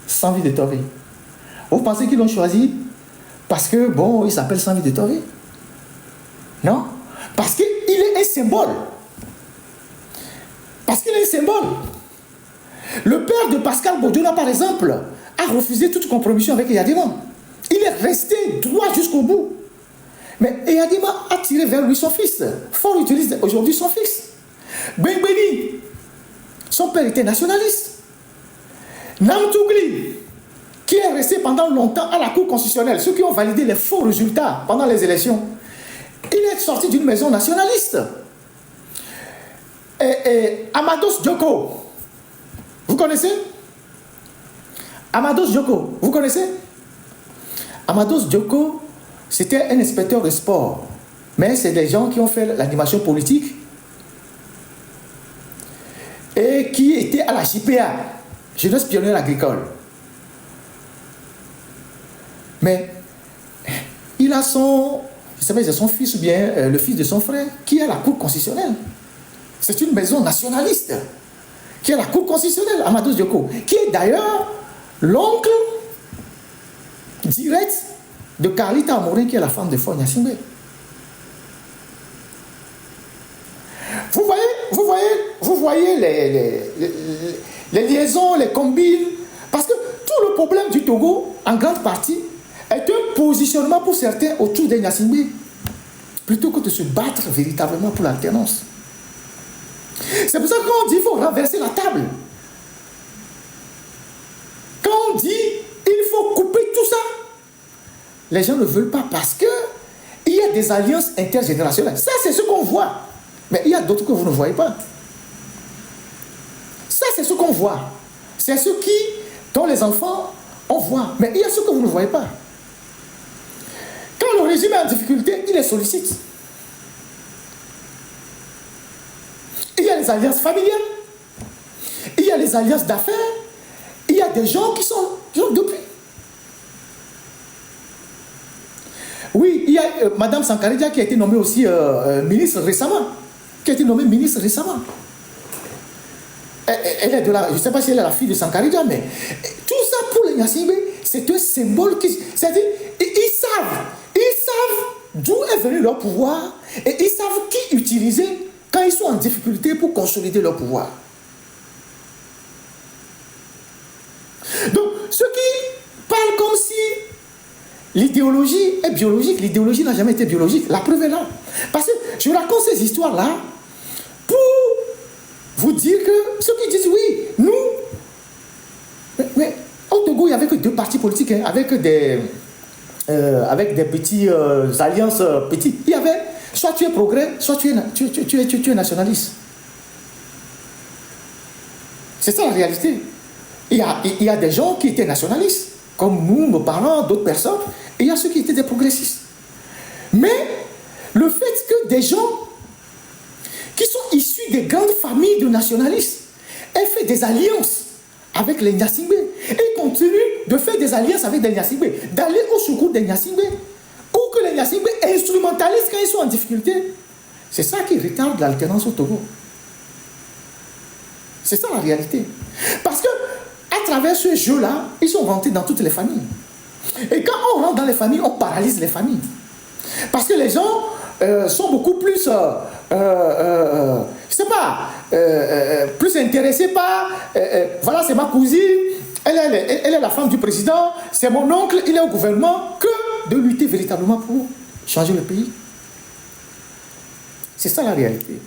Sanvi de Tové. Vous pensez qu'ils l'ont choisi parce que, bon, il s'appelle Sanvi de Tové? Non. Parce qu'il est un symbole. Parce qu'il est un symbole. Le père de Pascal Bodjona, par exemple, a refusé toute compromission avec Eyadema. Il est resté droit jusqu'au bout. Mais Eyadema a tiré vers lui son fils. Faure utilise aujourd'hui son fils. Bengbeni, son père était nationaliste. Namtougli, qui est resté pendant longtemps à la Cour constitutionnelle, ceux qui ont validé les faux résultats pendant les élections, il est sorti d'une maison nationaliste. Et Amados Djoko, vous connaissez? Amados Djoko, vous connaissez? Amados Djoko, c'était un inspecteur de sport. Mais c'est des gens qui ont fait l'animation politique et qui étaient à la JPA, Jeunesse Pionnière Agricole. Mais il a son... Je sais pas si c'est son fils ou bien le fils de son frère qui est à la Cour constitutionnelle. C'est une maison nationaliste qui est à la Cour constitutionnelle, Amados Djoko, qui est d'ailleurs l'oncle direct de Carlita Amorin, qui est la femme de Faure Nyasingbe. Vous voyez les liaisons, les combines, parce que tout le problème du Togo, en grande partie, est un positionnement pour certains autour des Nyasingbe, plutôt que de se battre véritablement pour l'alternance. C'est pour ça qu'on dit qu'il faut renverser la table. Quand on dit il faut couper tout ça, les gens ne veulent pas parce que il y a des alliances intergénérationnelles. Ça, c'est ce qu'on voit. Mais il y a d'autres que vous ne voyez pas. Ça, c'est ce qu'on voit. C'est ce dont les enfants, on voit. Mais il y a ce que vous ne voyez pas. Quand le régime est en difficulté, il les sollicite. Il y a les alliances familiales. Il y a les alliances d'affaires. Il y a des gens qui sont depuis. Oui, il y a Madame Sankaredia qui a été nommée aussi ministre récemment. Elle est de la... Je ne sais pas si elle est la fille de Sankaredia, mais tout ça pour les Nyasingbe, c'est un symbole qui... C'est-à-dire, ils savent d'où est venu leur pouvoir et ils savent qui utiliser quand ils sont en difficulté pour consolider leur pouvoir. Donc, ceux qui parlent comme si l'idéologie est biologique, l'idéologie n'a jamais été biologique. La preuve est là. Parce que je raconte ces histoires-là pour vous dire que ceux qui disent oui, nous, mais au Togo, il n'y avait que deux partis politiques, hein, avec des petits alliances petites. Il y avait soit tu es progrès, soit tu es nationaliste. C'est ça la réalité. Il y a des gens qui étaient nationalistes, comme nous, nos parents, d'autres personnes, et il y a ceux qui étaient des progressistes. Mais le fait que des gens qui sont issus des grandes familles de nationalistes aient fait des alliances avec les Nyasingbe et continuent de faire des alliances avec des Nyasingbe, d'aller au secours des Nyasingbe, ou que les Nyasingbe instrumentalisent quand ils sont en difficulté, c'est ça qui retarde l'alternance au Togo. C'est ça la réalité. Parce que à travers ce jeu-là, ils sont rentrés dans toutes les familles. Et quand on rentre dans les familles, on paralyse les familles. Parce que les gens sont beaucoup plus, je sais pas, plus intéressés par, voilà, c'est ma cousine, elle est la femme du président, c'est mon oncle, il est au gouvernement, que de lutter véritablement pour changer le pays. C'est ça la réalité.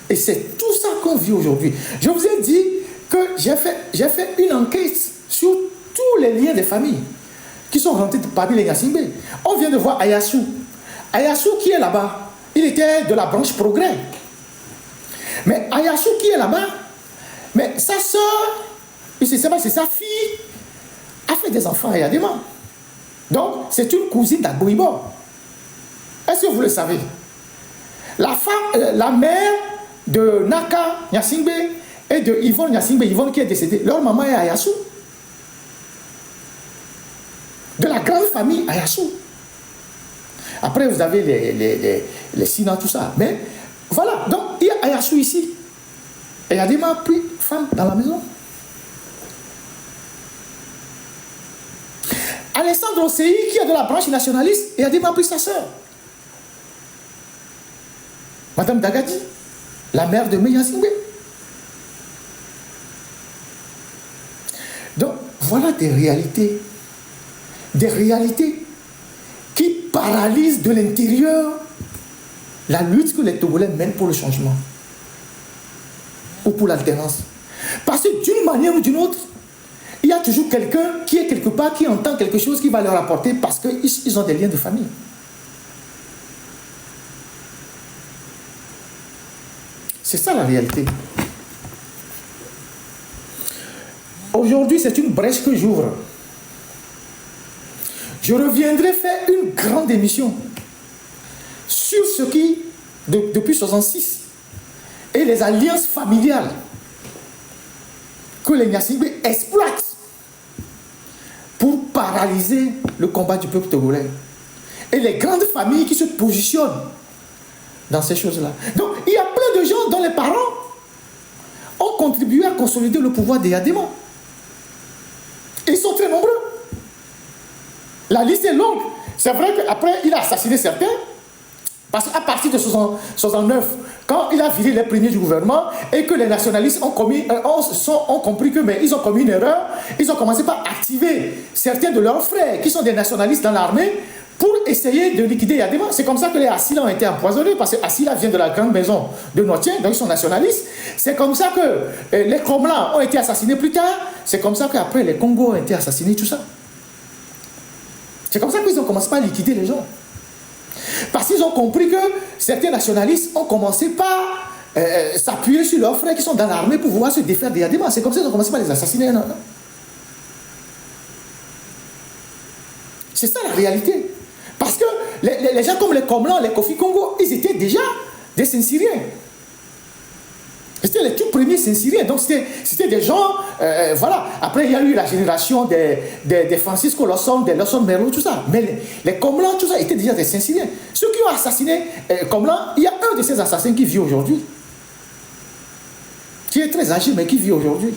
Et c'est tout ça qu'on vit aujourd'hui. Je vous ai dit que j'ai fait une enquête sur tous les liens des familles qui sont rentrés parmi les Gnassingbé. On vient de voir Ayassou. Ayassou qui est là-bas, il était de la branche Progrès. Mais Ayassou qui est là-bas, mais sa soeur, c'est sa fille, a fait des enfants à Yadema. Donc, c'est une cousine d'Agboibo. Est-ce que vous le savez? La mère de Naka Gnassingbé et de Yvonne Gnassingbé, Yvonne qui est décédée, leur maman est Ayassou. De la grande famille Ayassou. Après, vous avez les Sina, tout ça. Mais voilà, donc il y a Ayassou ici. Et Yadema a pris femme dans la maison. Alessandro Osei, qui est de la branche nationaliste, et Yadema a pris sa soeur. Madame Dagadi, la mère de Gnassingbé. Donc, voilà des réalités qui paralysent de l'intérieur la lutte que les Togolais mènent pour le changement ou pour l'alternance. Parce que d'une manière ou d'une autre, il y a toujours quelqu'un qui est quelque part, qui entend quelque chose qui va leur apporter parce qu'ils ont des liens de famille. C'est ça la réalité. Aujourd'hui, c'est une brèche que j'ouvre. Je reviendrai faire une grande émission sur ce qui, depuis 1966, et les alliances familiales que les Gnassingbé exploitent pour paralyser le combat du peuple togolais. Et les grandes familles qui se positionnent dans ces choses-là. Donc, il y a plein de gens dont les parents ont contribué à consolider le pouvoir des Yadema. Et ils sont très nombreux. La liste est longue. C'est vrai qu'après, il a assassiné certains. Parce qu'à partir de 1969, quand il a viré les premiers du gouvernement et que les nationalistes ont compris que mais ils ont commis une erreur, ils ont commencé par activer certains de leurs frères qui sont des nationalistes dans l'armée pour essayer de liquider Yadema. C'est comme ça que les Assila ont été empoisonnés, parce que Assila vient de la grande maison de Notien, donc ils sont nationalistes. C'est comme ça que les Kromlans ont été assassinés plus tard. C'est comme ça qu'après les Congos ont été assassinés, tout ça. C'est comme ça qu'ils ont commencé par liquider les gens. Parce qu'ils ont compris que certains nationalistes ont commencé par s'appuyer sur leurs frères qui sont dans l'armée pour pouvoir se défaire des Yadema. C'est comme ça qu'ils ont commencé par les assassiner. Non? C'est ça la réalité. Parce que les gens comme les Komlan, les Kofi Congo, ils étaient déjà des Saint-Syriens. C'était les tout premiers Saint-Syriens. Donc c'était des gens, voilà. Après il y a eu la génération des Francisco Lawson, des Lawson Merlo, tout ça. Mais les Komlan, tout ça, étaient déjà des Saint-Syriens. Ceux qui ont assassiné Komlan, il y a un de ces assassins qui vit aujourd'hui. Qui est très âgé, mais qui vit aujourd'hui.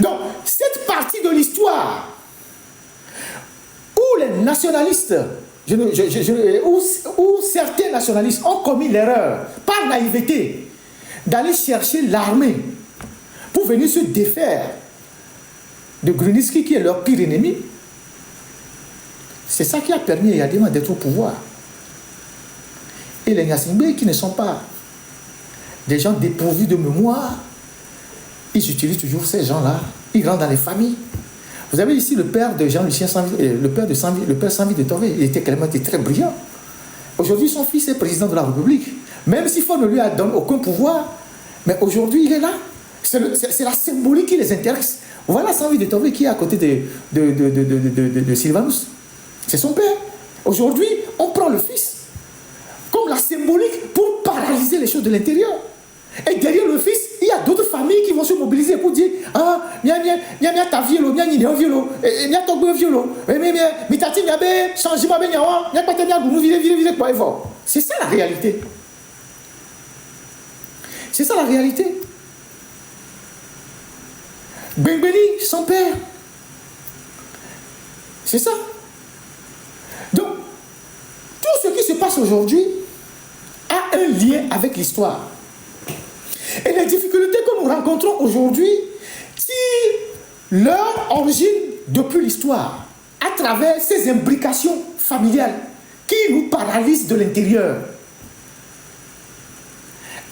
Donc, cette partie de l'histoire où les nationalistes, où certains nationalistes ont commis l'erreur, par naïveté, d'aller chercher l'armée pour venir se défaire de Grunitzky, qui est leur pire ennemi, c'est ça qui a permis à Yadema d'être au pouvoir. Et les Gnassingbé, qui ne sont pas des gens dépourvus de mémoire, ils utilisent toujours ces gens-là, ils rentrent dans les familles. Vous avez ici le père de Jean-Lucien Sanvi, le père Sanvi de Torvé, il était quand même très brillant. Aujourd'hui, son fils est président de la République. Même s'il ne lui donne aucun pouvoir, mais aujourd'hui, il est là. C'est la symbolique qui les intéresse. Voilà Sanvi de Torvé qui est à côté de Sylvanus. C'est son père. Aujourd'hui, on prend le fils comme la symbolique pour paralyser les choses de l'intérieur. Et derrière le fils, il y a d'autres familles qui vont se mobiliser pour dire ah, mia ta violo, mia ni violo, mia togbo violo, mi tati mia be changement be nyawa, mia pate mia gunu vile quoi effort. C'est ça la réalité. C'est ça la réalité. Bengbeni, son père. C'est ça. Donc, tout ce qui se passe aujourd'hui a un lien avec l'histoire. Et les difficultés que nous rencontrons aujourd'hui tirent leur origine depuis l'histoire, à travers ces imbrications familiales qui nous paralysent de l'intérieur.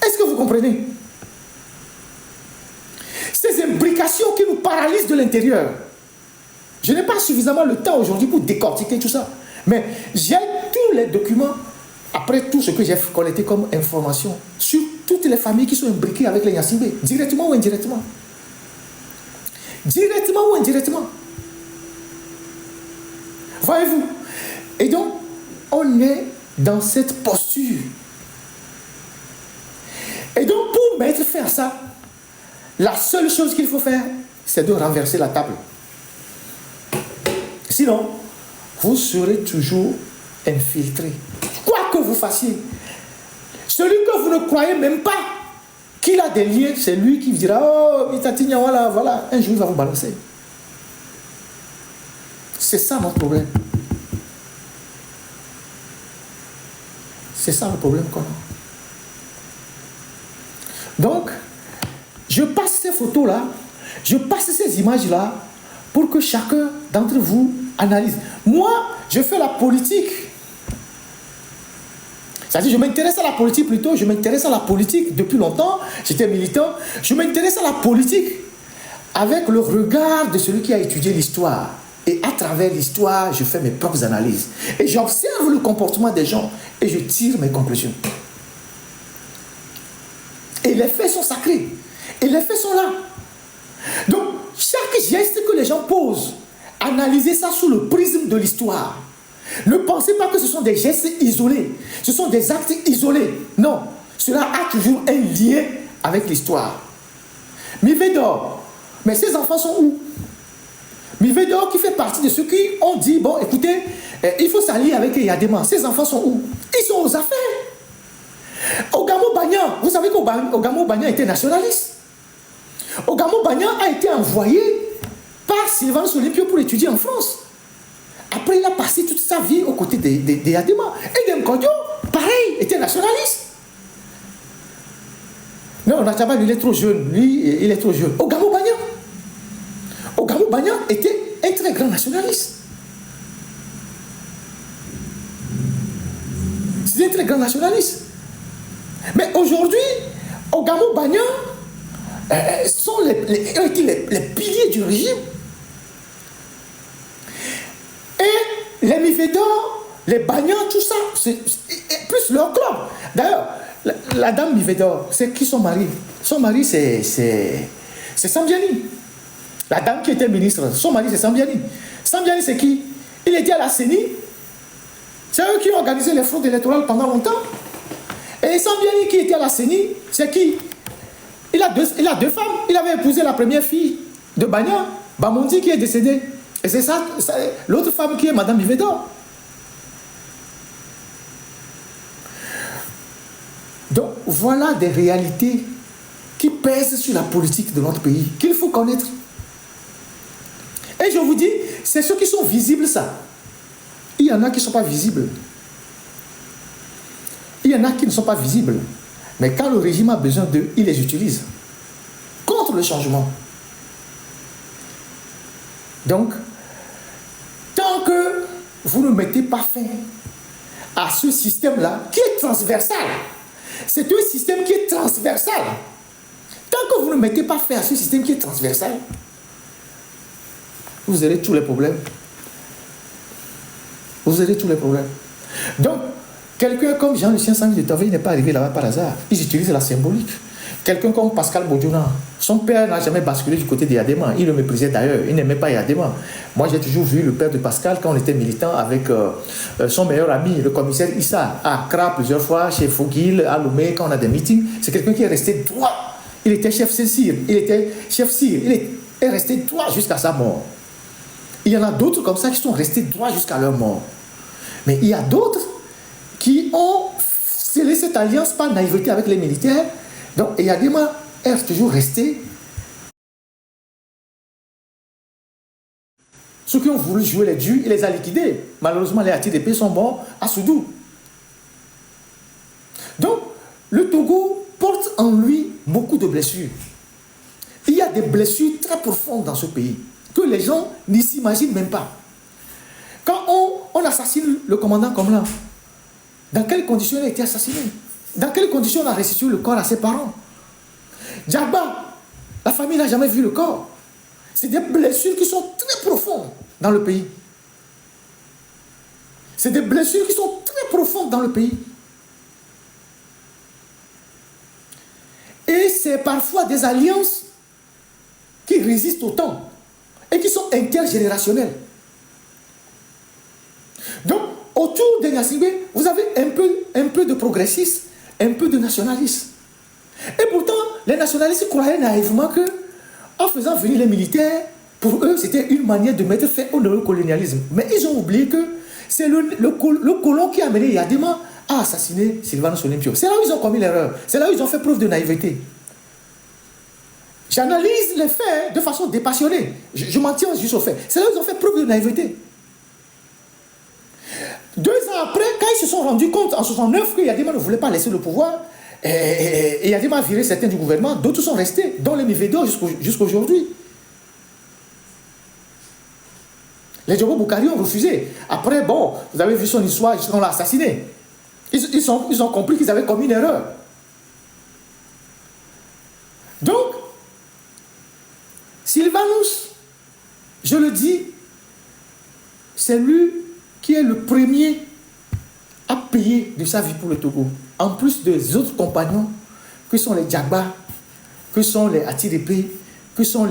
Est-ce que vous comprenez? Ces imbrications qui nous paralysent de l'intérieur. Je n'ai pas suffisamment le temps aujourd'hui pour décortiquer tout ça. Mais j'ai tous les documents, après tout ce que j'ai collecté comme information, sur toutes les familles qui sont imbriquées avec les Gnassingbé, directement ou indirectement. Directement ou indirectement. Voyez-vous? Et donc, on est dans cette posture. Et donc, pour mettre fin à ça, la seule chose qu'il faut faire, c'est de renverser la table. Sinon, vous serez toujours infiltré. Quoi que vous fassiez, celui que vous ne croyez même pas qu'il a des liens, c'est lui qui vous dira, oh, Mitatigna, voilà, voilà, un jour il va vous balancer. C'est ça notre problème. C'est ça le problème qu'on a. Donc, je passe ces photos-là, je passe ces images-là pour que chacun d'entre vous analyse. Moi, je fais la politique. C'est-à-dire, je m'intéresse à la politique plutôt, je m'intéresse à la politique depuis longtemps, j'étais militant, je m'intéresse à la politique avec le regard de celui qui a étudié l'histoire. Et à travers l'histoire, je fais mes propres analyses. Et j'observe le comportement des gens et je tire mes conclusions. Et les faits sont sacrés. Et les faits sont là. Donc, chaque geste que les gens posent, analysez ça sous le prisme de l'histoire. Ne pensez pas que ce sont des gestes isolés. Ce sont des actes isolés. Non. Cela a toujours un lien avec l'histoire. Mivedor. Mais ces enfants sont où? Mivedor qui fait partie de ceux qui ont dit, bon, écoutez, il faut s'allier avec Yadema. Ces enfants sont où? Ils sont aux affaires. Ogamo Bagnan, vous savez qu'Ogamo Bagnan était nationaliste. Ogamo Bagnan a été envoyé par Sylvanus Olympio pour étudier en France. Après, il a passé toute sa vie aux côtés des Yadema. Et Demkodio, pareil, était nationaliste. Non, Nataba, lui, il est trop jeune. Lui, il est trop jeune. Ogamo Bagnan. Ogamo Bagnan était un très grand nationaliste. C'était un très grand nationaliste. Mais aujourd'hui, Ogamo Bagnan sont ont été les piliers du régime. Et les Mivedor, les Bagnan, tout ça, c'est plus leur club. D'ailleurs, la dame Mivedor, c'est qui son mari? Son mari, c'est Sambiani. La dame qui était ministre, son mari, c'est Sambiani. Sambiani, c'est qui? Il était à la CENI. C'est eux qui ont organisé les fraudes électorales pendant longtemps. Et Sambiani qui était à la CENI, c'est qui? Il a deux femmes. Il avait épousé la première fille de Bagnan, Bamondi, qui est décédée. Et c'est ça, l'autre femme qui est Madame Mivedor. Donc, voilà des réalités qui pèsent sur la politique de notre pays, qu'il faut connaître. Et je vous dis, c'est ceux qui sont visibles, ça. Il y en a qui ne sont pas visibles. Il y en a qui ne sont pas visibles. Mais quand le régime a besoin d'eux, il les utilise. Contre le changement. Donc, tant que vous ne mettez pas fin à ce système-là, qui est transversal, c'est un système qui est transversal. Tant que vous ne mettez pas fin à ce système qui est transversal, vous aurez tous les problèmes. Vous aurez tous les problèmes. Donc, quelqu'un comme Jean-Lucien Sangi de Tové, il n'est pas arrivé là-bas par hasard. Ils utilisent la symbolique. Quelqu'un comme Pascal Bodjona, son père n'a jamais basculé du côté des Yadema. Il le méprisait d'ailleurs. Il n'aimait pas Yadema. Moi, j'ai toujours vu le père de Pascal quand on était militant avec son meilleur ami, le commissaire Issa, à Accra plusieurs fois, chez Fogil, à Lomé, quand on a des meetings. C'est quelqu'un qui est resté droit. Il était chef CIR. Il était chef CIR. Il est resté droit jusqu'à sa mort. Il y en a d'autres comme ça qui sont restés droits jusqu'à leur mort. Mais il y a d'autres qui ont scellé cette alliance par naïveté avec les militaires. Donc, Yadema est toujours resté Ceux qui ont voulu jouer les dieux, il les a liquidés. Malheureusement, les ATDP sont morts à Soudoux. Donc, le Togo porte en lui beaucoup de blessures. Il y a des blessures très profondes dans ce pays que les gens n'y s'imaginent même pas. Quand on assassine le commandant Komlan, dans quelles conditions il a été assassiné? Dans quelles conditions on a restitué le corps à ses parents? Djaba, la famille n'a jamais vu le corps. C'est des blessures qui sont très profondes dans le pays. C'est des blessures qui sont très profondes dans le pays. Et c'est parfois des alliances qui résistent au temps et qui sont intergénérationnelles. Donc, autour des Gnassingbé, vous avez un peu de progressistes, un peu de nationalistes. Et pourtant, les nationalistes croyaient naïvement que, en faisant venir les militaires, pour eux, c'était une manière de mettre fin au néocolonialisme. Mais ils ont oublié que c'est le colon qui a amené Yadima à assassiner Sylvanus Olympio. C'est là où ils ont commis l'erreur. C'est là où ils ont fait preuve de naïveté. J'analyse les faits de façon dépassionnée. Je m'en tiens juste aux faits. C'est là où ils ont fait preuve de naïveté. 2 ans après, quand ils se sont rendus compte en 69 que Yadima ne voulait pas laisser le pouvoir, et Yadima a viré certains du gouvernement, d'autres sont restés, dont les Mivedo jusqu'à aujourd'hui. Les Djobo Boukari ont refusé. Après, bon, vous avez vu son histoire, on l'a assassiné. Ils ont compris qu'ils avaient commis une erreur. Donc, Sylvanus, je le dis, c'est lui qui est le premier à payer de sa vie pour le Togo. En plus des autres compagnons, que sont les Djagba, que sont les Atirepe, que sont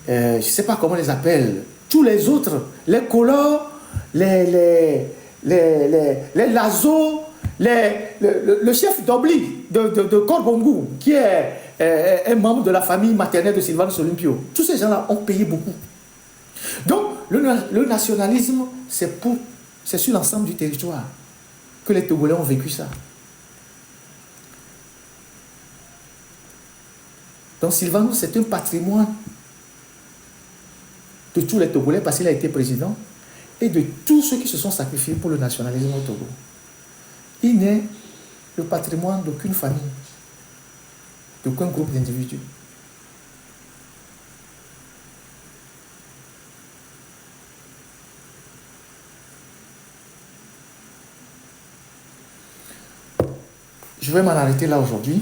je ne sais pas comment on les appelle, tous les autres, les Kolor, les Lazo, le chef d'Obli de Korbongou, qui est un membre de la famille maternelle de Sylvanus Olympio. Tous ces gens-là ont payé beaucoup. Donc, le nationalisme, c'est sur l'ensemble du territoire que les Togolais ont vécu ça. Donc, Sylvanus, c'est un patrimoine de tous les Togolais parce qu'il a été président et de tous ceux qui se sont sacrifiés pour le nationalisme au Togo. Il n'est le patrimoine d'aucune famille, d'aucun groupe d'individus. Je vais m'en arrêter là aujourd'hui.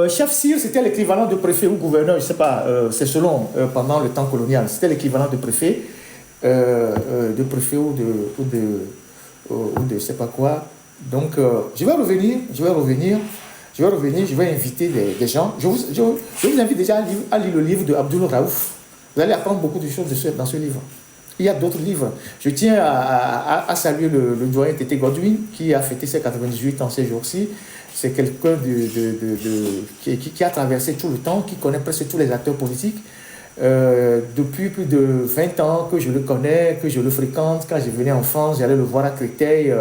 Chef Sire, c'était l'équivalent de préfet ou gouverneur, je ne sais pas, c'est selon, pendant le temps colonial, c'était l'équivalent de préfet ou de je ne sais pas quoi. Donc, je vais revenir, je vais inviter des gens. Je vous invite déjà à lire le livre de Abdoul Raouf. Vous allez apprendre beaucoup de choses dans ce livre. Il y a d'autres livres. Je tiens à saluer le doyen Tété Godwin qui a fêté ses 98 ans ces jours-ci. C'est quelqu'un qui a traversé tout le temps, qui connaît presque tous les acteurs politiques. Depuis plus de 20 ans que je le connais, que je le fréquente. Quand je venais en France, j'allais le voir à Créteil,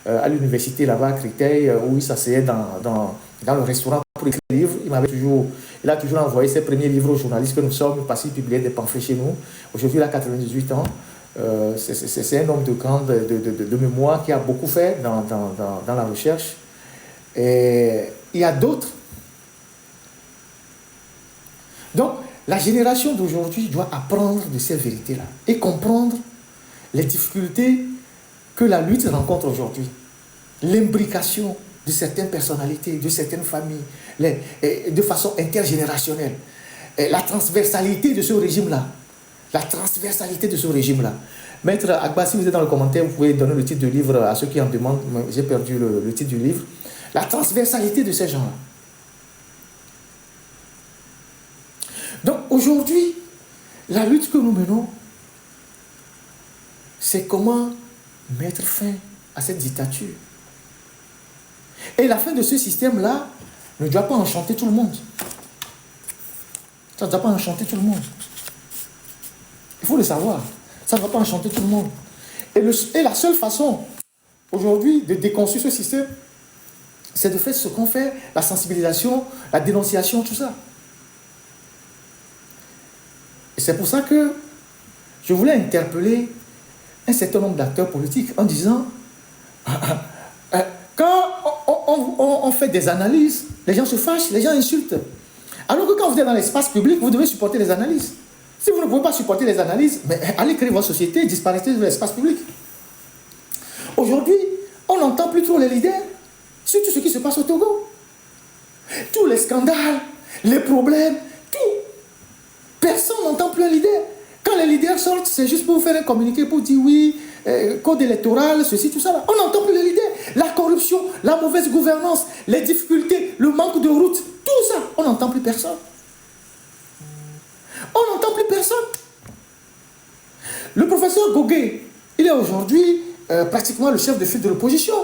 à l'université là-bas à Créteil, où il s'asseyait dans le restaurant pour écrire des livres. Il a toujours envoyé ses premiers livres aux journalistes que nous sommes, parce qu'il publiait des pamphlets chez nous. Aujourd'hui, il a 98 ans. C'est un homme de mémoire qui a beaucoup fait dans la recherche. Et il y a d'autres. Donc, la génération d'aujourd'hui doit apprendre de ces vérités-là et comprendre les difficultés que la lutte rencontre aujourd'hui. L'imbrication de certaines personnalités, de certaines familles, de façon intergénérationnelle. La transversalité de ce régime-là. Maître Agba, si vous êtes dans le commentaire, vous pouvez donner le titre du livre à ceux qui en demandent. J'ai perdu le titre du livre. La transversalité de ces gens-là. Donc aujourd'hui, la lutte que nous menons, c'est comment mettre fin à cette dictature. Et la fin de ce système-là ne doit pas enchanter tout le monde. Ça ne doit pas enchanter tout le monde. Il faut le savoir. Ça ne va pas enchanter tout le monde. Et la seule façon, aujourd'hui, de déconstruire ce système, c'est de faire ce qu'on fait, la sensibilisation, la dénonciation, tout ça. c'est pour ça que je voulais interpeller un certain nombre d'acteurs politiques en disant quand on fait des analyses, les gens se fâchent, les gens insultent. Alors que quand vous êtes dans l'espace public, vous devez supporter les analyses. Si vous ne pouvez pas supporter les analyses, mais allez créer votre société, disparaissez de l'espace public. Aujourd'hui, on n'entend plus trop les leaders sur tout ce qui se passe au Togo. Tous les scandales, les problèmes, tout. Personne n'entend plus un leader. Quand les leaders sortent, c'est juste pour faire un communiqué pour dire oui, code électoral, ceci, tout ça. Là. On n'entend plus les leaders. La corruption, la mauvaise gouvernance, les difficultés, le manque de route, tout ça, on n'entend plus personne. On n'entend plus personne. Le professeur Gogué, il est aujourd'hui pratiquement le chef de file de l'opposition.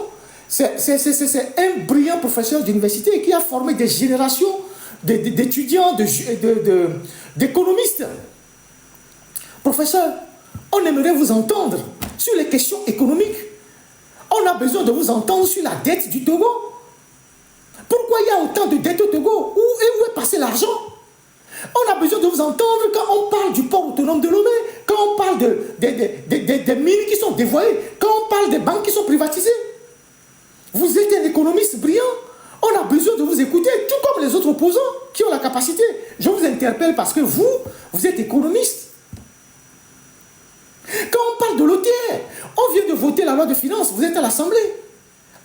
C'est un brillant professeur d'université qui a formé des générations d'étudiants, d'économistes. Professeur, on aimerait vous entendre sur les questions économiques. On a besoin de vous entendre sur la dette du Togo. Pourquoi il y a autant de dettes au Togo? Où est passé l'argent? On a besoin de vous entendre quand on parle du port autonome de Lomé, quand on parle des mines qui sont dévoyées, quand on parle des banques qui sont privatisées. Vous êtes un économiste brillant. On a besoin de vous écouter, tout comme les autres opposants qui ont la capacité. Je vous interpelle parce que vous êtes économiste. Quand on parle de l'OTR, on vient de voter la loi de finances, vous êtes à l'Assemblée.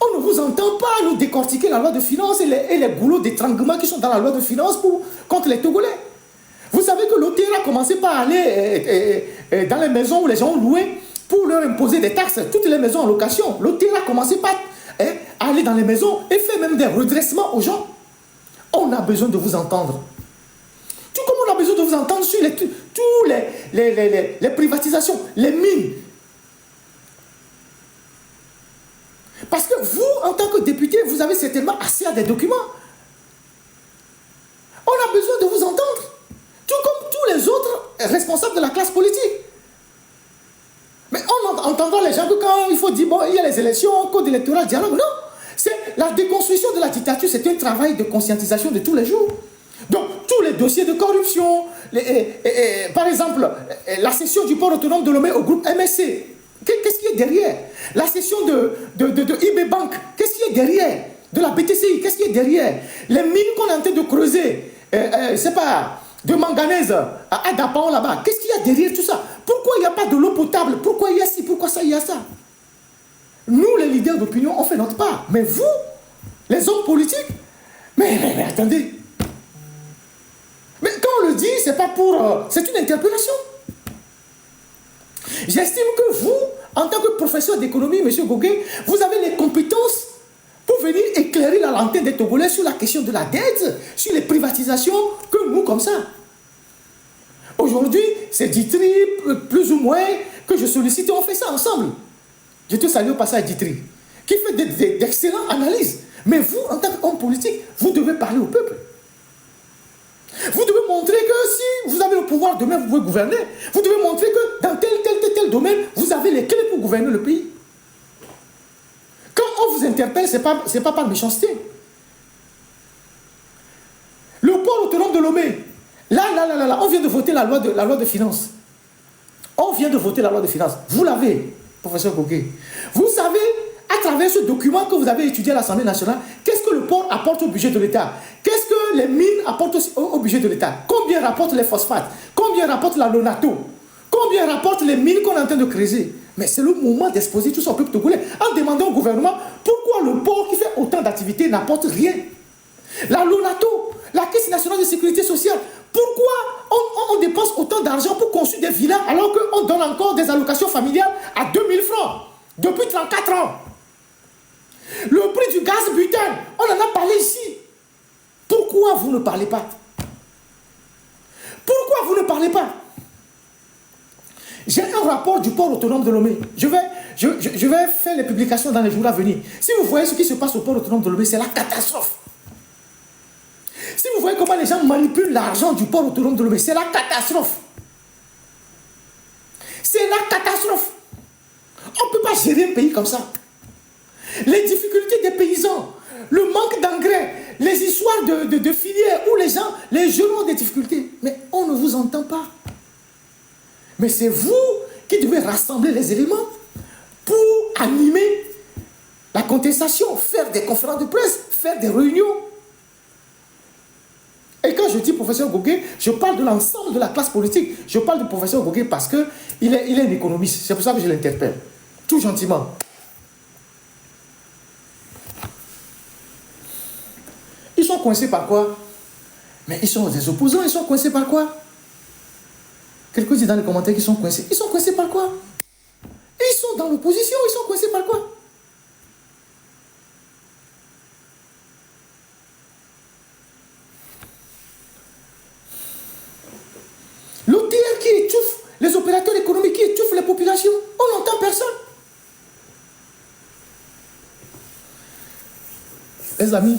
On ne vous entend pas nous décortiquer la loi de finances et les goulots d'étranglement qui sont dans la loi de finances contre les Togolais. Vous savez que l'OTR a commencé par aller dans les maisons où les gens ont loué pour leur imposer des taxes, toutes les maisons en location. L'OTR a commencé par aller dans les maisons et faire même des redressements aux gens. On a besoin de vous entendre. Tout comme on a besoin de vous entendre sur tous les privatisations, les mines. Parce que vous, en tant que député, vous avez certainement accès à des documents. On a besoin de vous entendre. Tout comme tous les autres responsables de la classe politique. Mais on entendra les gens que quand il faut dire, bon, il y a les élections, code électoral, dialogue. Non, c'est la déconstruction de la dictature, c'est un travail de conscientisation de tous les jours. Donc, tous les dossiers de corruption, par exemple, la cession du port autonome de Lomé au groupe MSC, qu'est-ce qui est derrière? La cession de IB Bank, qu'est-ce qui est derrière? De la BTCI, qu'est-ce qui est derrière? Les mines qu'on est en train de creuser, c'est pas de manganèse à Dapan là-bas, qu'est-ce qu'il y a derrière tout ça? Pourquoi il n'y a pas de l'eau potable? Pourquoi il y a ci? Pourquoi ça, il y a ça? Nous, les leaders d'opinion, on fait notre part. Mais vous, les hommes politiques, mais attendez. Mais quand on le dit, c'est pas pour... c'est une interpellation. J'estime que vous, en tant que professeur d'économie, M. Gogué, vous avez les compétences pour venir éclairer la lanterne des Togolais sur la question de la dette, sur les privatisations, que nous, comme ça. Aujourd'hui, c'est Ditri, plus ou moins, que je sollicite et on fait ça ensemble. Je te salue au passage, Ditri, qui fait d'excellentes analyses. Mais vous, en tant qu'homme politique, vous devez parler au peuple. Vous devez montrer que si vous avez le pouvoir demain, vous pouvez gouverner. Vous devez montrer que dans tel domaine, vous avez les clés pour gouverner le pays. Quand on vous interpelle, ce n'est pas par méchanceté. Le port autonome de Lomé, là, on vient de voter la loi de finances. On vient de voter la loi de finances. Vous l'avez, professeur Gogué. Vous savez, à travers ce document que vous avez étudié à l'Assemblée nationale, qu'est-ce que le port apporte au budget de l'État? Qu'est-ce que les mines apportent au budget de l'État? Combien rapportent les phosphates? Combien rapporte la Lonato? Combien rapportent les mines qu'on est en train de creuser? Mais c'est le moment d'exposer tout ça au peuple togolais en demandant au gouvernement pourquoi le port qui fait autant d'activités n'apporte rien. La Lonato, la Caisse nationale de sécurité sociale, pourquoi on dépense autant d'argent pour construire des villas alors qu'on donne encore des allocations familiales à 2000 francs depuis 34 ans? Le prix du gaz butane, on en a parlé ici. Pourquoi vous ne parlez pas? Pourquoi vous ne parlez pas? J'ai un rapport du port autonome de Lomé. Je vais faire les publications dans les jours à venir. Si vous voyez ce qui se passe au port autonome de Lomé, c'est la catastrophe. Si vous voyez comment les gens manipulent l'argent du port autonome de Lomé, c'est la catastrophe. C'est la catastrophe. On ne peut pas gérer un pays comme ça. Les difficultés des paysans, le manque d'engrais, les histoires de filières où les jeunes ont des difficultés. Mais on ne vous entend pas. Mais c'est vous qui devez rassembler les éléments pour animer la contestation, faire des conférences de presse, faire des réunions. Et quand je dis professeur Goguet, je parle de l'ensemble de la classe politique. Je parle du professeur Goguet parce qu'il est un économiste. C'est pour ça que je l'interpelle. Tout gentiment. Ils sont coincés par quoi? Mais ils sont des opposants, ils sont coincés par quoi? Quelqu'un dit dans les commentaires qu'ils sont coincés. Ils sont coincés par quoi? Ils sont dans l'opposition, ils sont coincés par quoi? L'OTR qui étouffe, les opérateurs économiques qui étouffent les populations, on n'entend personne. Les amis,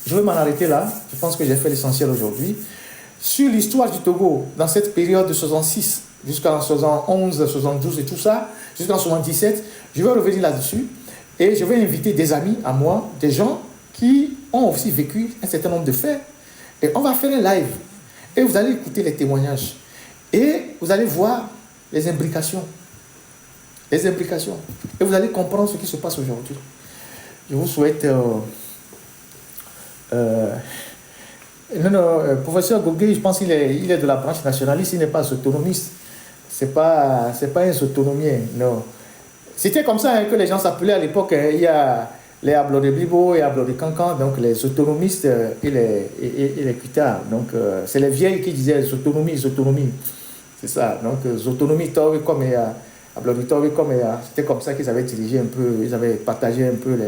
je vais m'en arrêter là. Je pense que j'ai fait l'essentiel aujourd'hui. Sur l'histoire du Togo, dans cette période de 66 jusqu'en 71, 72 et tout ça, jusqu'en 77, je vais revenir là-dessus. Et je vais inviter des amis à moi, des gens qui ont aussi vécu un certain nombre de faits. Et on va faire un live. Et vous allez écouter les témoignages. Et vous allez voir les imbrications. Les imbrications. Et vous allez comprendre ce qui se passe aujourd'hui. Je vous souhaite... professeur Goguet, je pense qu'il est de la branche nationaliste, il n'est pas autonomiste. C'est pas un autonomien, non. C'était comme ça que les gens s'appelaient à l'époque. Il y a les Ablo de Bibo et Ablo de Cancan, donc les autonomistes et les cutards. Donc c'est les vieilles qui disaient autonomie. C'est ça. Donc autonomie, comme Ablo de comme c'était comme ça qu'ils avaient dirigé un peu, ils avaient partagé un peu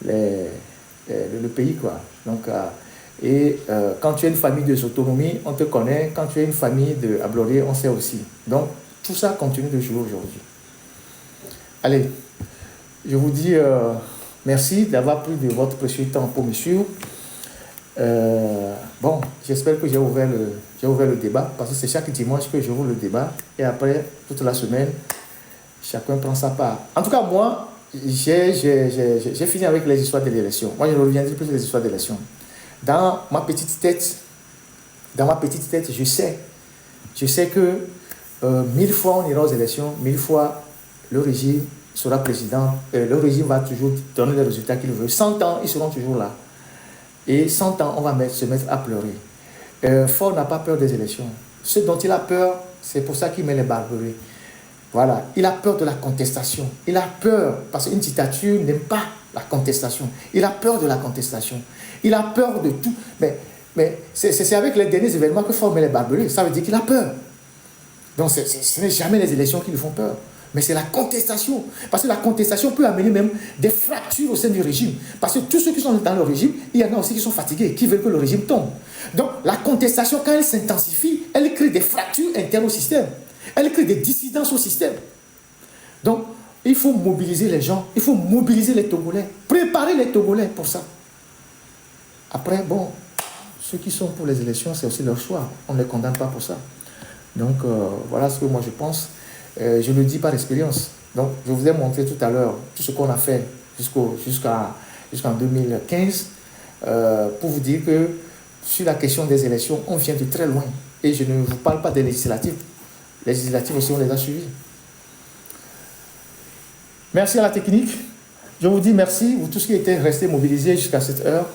le pays, quoi. Donc quand tu es une famille de autonomie, on te connaît. Quand tu es une famille de Abloré, on sait aussi. Donc tout ça continue de jouer aujourd'hui. Allez, je vous dis merci d'avoir pris de votre précieux temps pour me suivre. Bon, j'espère que j'ai ouvert le débat, parce que c'est chaque dimanche que j'ouvre le débat. Et après, toute la semaine, chacun prend sa part. En tout cas, moi, j'ai fini avec les histoires de l'élection. Moi, je ne reviendrai plus sur les histoires d'élection. Dans ma petite tête, je sais que 1000 fois on ira aux élections, 1000 fois le régime sera président, le régime va toujours donner les résultats qu'il veut. 100 ans, ils seront toujours là. Et 100 ans, on va se mettre à pleurer. Faure n'a pas peur des élections. Ce dont il a peur, c'est pour ça qu'il met les barberies. Voilà, il a peur de la contestation. Il a peur, parce qu'une dictature n'aime pas la contestation. Il a peur de la contestation. Il a peur de tout. Mais c'est avec les derniers événements que Faure met les barberies. Ça veut dire qu'il a peur. Donc ce n'est jamais les élections qui lui font peur. Mais c'est la contestation. Parce que la contestation peut amener même des fractures au sein du régime. Parce que tous ceux qui sont dans le régime, il y en a aussi qui sont fatigués, qui veulent que le régime tombe. Donc la contestation, quand elle s'intensifie, elle crée des fractures internes au système. Elle crée des dissidences au système. Donc, il faut mobiliser les gens, il faut mobiliser les Togolais, préparer les Togolais pour ça. Après, bon, ceux qui sont pour les élections, c'est aussi leur choix. On ne les condamne pas pour ça. Donc, voilà ce que moi je pense. Je le dis par expérience. Donc, je vous ai montré tout à l'heure tout ce qu'on a fait jusqu'en 2015 pour vous dire que sur la question des élections, on vient de très loin. Et je ne vous parle pas des législatives. Les législatives aussi, on les a suivies. Merci à la technique. Je vous dis merci, vous tous qui étiez restés mobilisés jusqu'à cette heure.